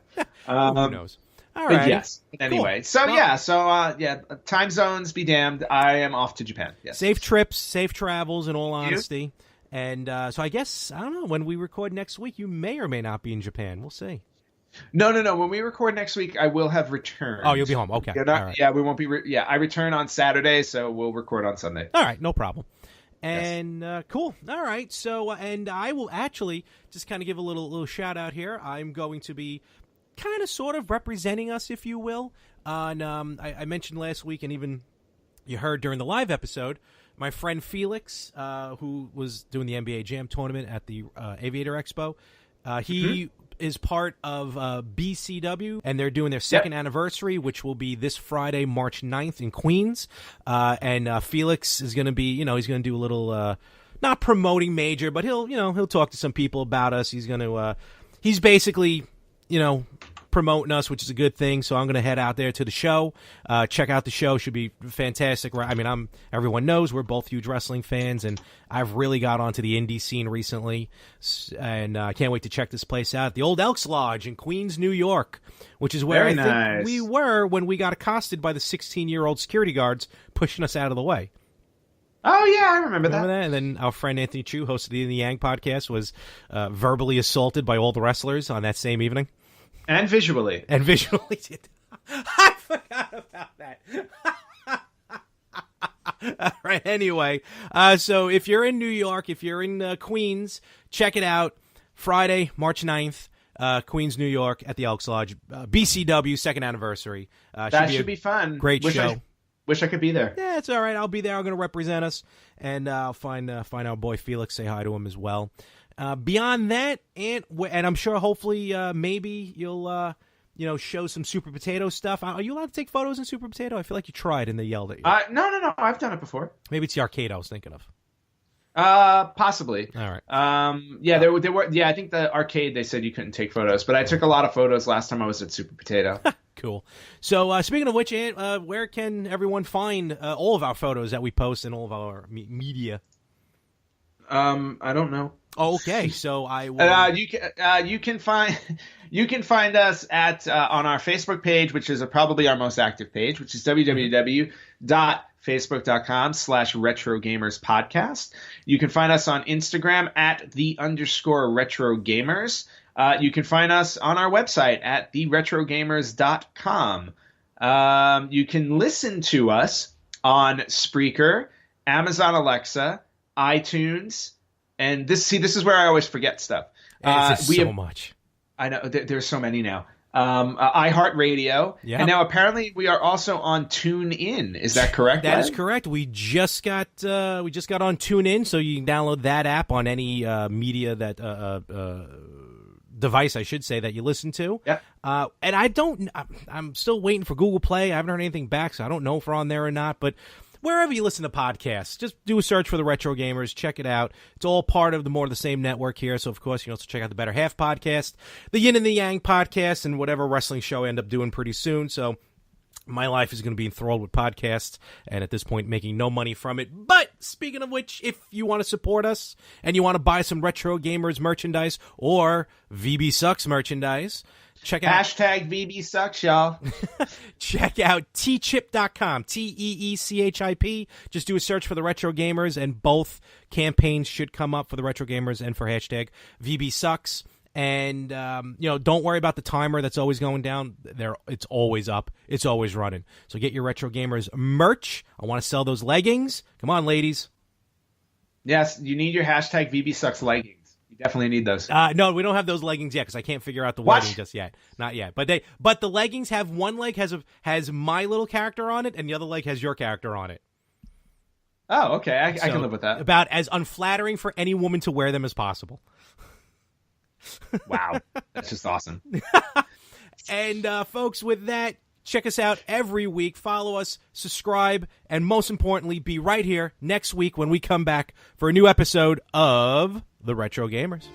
Speaker 1: Who knows? All right.
Speaker 2: Yes. Anyway,
Speaker 1: cool.
Speaker 2: So time zones be damned. I am off to Japan. Yes.
Speaker 1: Safe trips, safe travels. In all honesty, and so I guess I don't know when we record next week. You may or may not be in Japan. We'll see.
Speaker 2: No. When we record next week, I will have returned.
Speaker 1: Oh, you'll be home. Okay.
Speaker 2: All right. Yeah, we won't be. I return on Saturday, so we'll record on Sunday.
Speaker 1: All right, no problem. And cool. All right. So, and I will actually just kind of give a little shout out here. I'm going to be kind of sort of representing us, if you will. On I mentioned last week, and even you heard during the live episode, my friend Felix, who was doing the NBA Jam tournament at the Aviator Expo, he is part of BCW, and they're doing their second anniversary, which will be this Friday, March 9th in Queens. And Felix is going to be, he's going to do a little, not promoting major, but he'll talk to some people about us. He's going to, he's basically, promoting us, which is a good thing. So I'm going to head out there to the show. Check out the show. Should be fantastic. I mean, everyone knows we're both huge wrestling fans, and I've really got onto the indie scene recently, and I can't wait to check this place out. The old Elks Lodge in Queens, New York, which is where think we were when we got accosted by the 16-year-old security guards pushing us out of the way.
Speaker 2: Oh, yeah, I remember that.
Speaker 1: And then our friend Anthony Chu, host of the In the Yang podcast, was verbally assaulted by all the wrestlers on that same evening.
Speaker 2: And visually.
Speaker 1: I forgot about that. All right, anyway. So if you're in New York, if you're in Queens, check it out. Friday, March 9th, Queens, New York, at the Elks Lodge. BCW, second anniversary.
Speaker 2: That should be fun.
Speaker 1: Great show.
Speaker 2: Wish I could be there.
Speaker 1: Yeah, it's all right. I'll be there. I'm going to represent us. And I'll find our boy Felix, say hi to him as well. Beyond that, and I'm sure hopefully maybe you'll show some Super Potato stuff. Are you allowed to take photos in Super Potato? I feel like you tried and they yelled at you.
Speaker 2: No. I've done it before.
Speaker 1: Maybe it's the arcade I was thinking of.
Speaker 2: Possibly.
Speaker 1: All right.
Speaker 2: There were. Yeah, I think the arcade they said you couldn't take photos, but I took a lot of photos last time I was at Super Potato.
Speaker 1: Cool. So speaking of which, Ant, where can everyone find all of our photos that we post and all of our media?
Speaker 2: I don't know.
Speaker 1: Okay, so I will.
Speaker 2: You can find us at on our Facebook page, which is probably our most active page, which is www.facebook.com/retrogamerspodcast. You can find us on Instagram at @the_retrogamers. You can find us on our website at theretrogamers.com. You can listen to us on Spreaker, Amazon Alexa, iTunes, and this is where I always forget stuff.
Speaker 1: Much.
Speaker 2: I know there's so many now. iHeartRadio, and now apparently we are also on TuneIn. Is that correct?
Speaker 1: That is correct. We just got on TuneIn, so you can download that app on any media that device, I should say, that you listen to.
Speaker 2: Yeah.
Speaker 1: And I'm still waiting for Google Play. I haven't heard anything back, so I don't know if we're on there or not, but wherever you listen to podcasts, just do a search for the Retro Gamers. Check it out. It's all part of the More of the Same network here. So, of course, you can also check out the Better Half podcast, the Yin and the Yang podcast, and whatever wrestling show I end up doing pretty soon. So my life is going to be enthralled with podcasts, and at this point, making no money from it. But speaking of which, if you want to support us and you want to buy some Retro Gamers merchandise or VB Sucks merchandise, check out
Speaker 2: #VB Sucks, y'all.
Speaker 1: Check out teechip.com, TEECHIP. Just do a search for the Retro Gamers, and both campaigns should come up for the Retro Gamers and for #VB Sucks. And don't worry about the timer that's always going down. It's always up. It's always running. So get your Retro Gamers merch. I want to sell those leggings. Come on, ladies.
Speaker 2: Yes, you need your #VB Sucks leggings. You definitely need those.
Speaker 1: No, we don't have those leggings yet because I can't figure out the wording just yet. Not yet. But the leggings have one leg has my little character on it, and the other leg has your character on it.
Speaker 2: Oh, okay. I can live with that.
Speaker 1: About as unflattering for any woman to wear them as possible.
Speaker 2: Wow. That's just awesome.
Speaker 1: And folks, with that, check us out every week. Follow us, subscribe, and most importantly, be right here next week when we come back for a new episode of The Retro Gamers.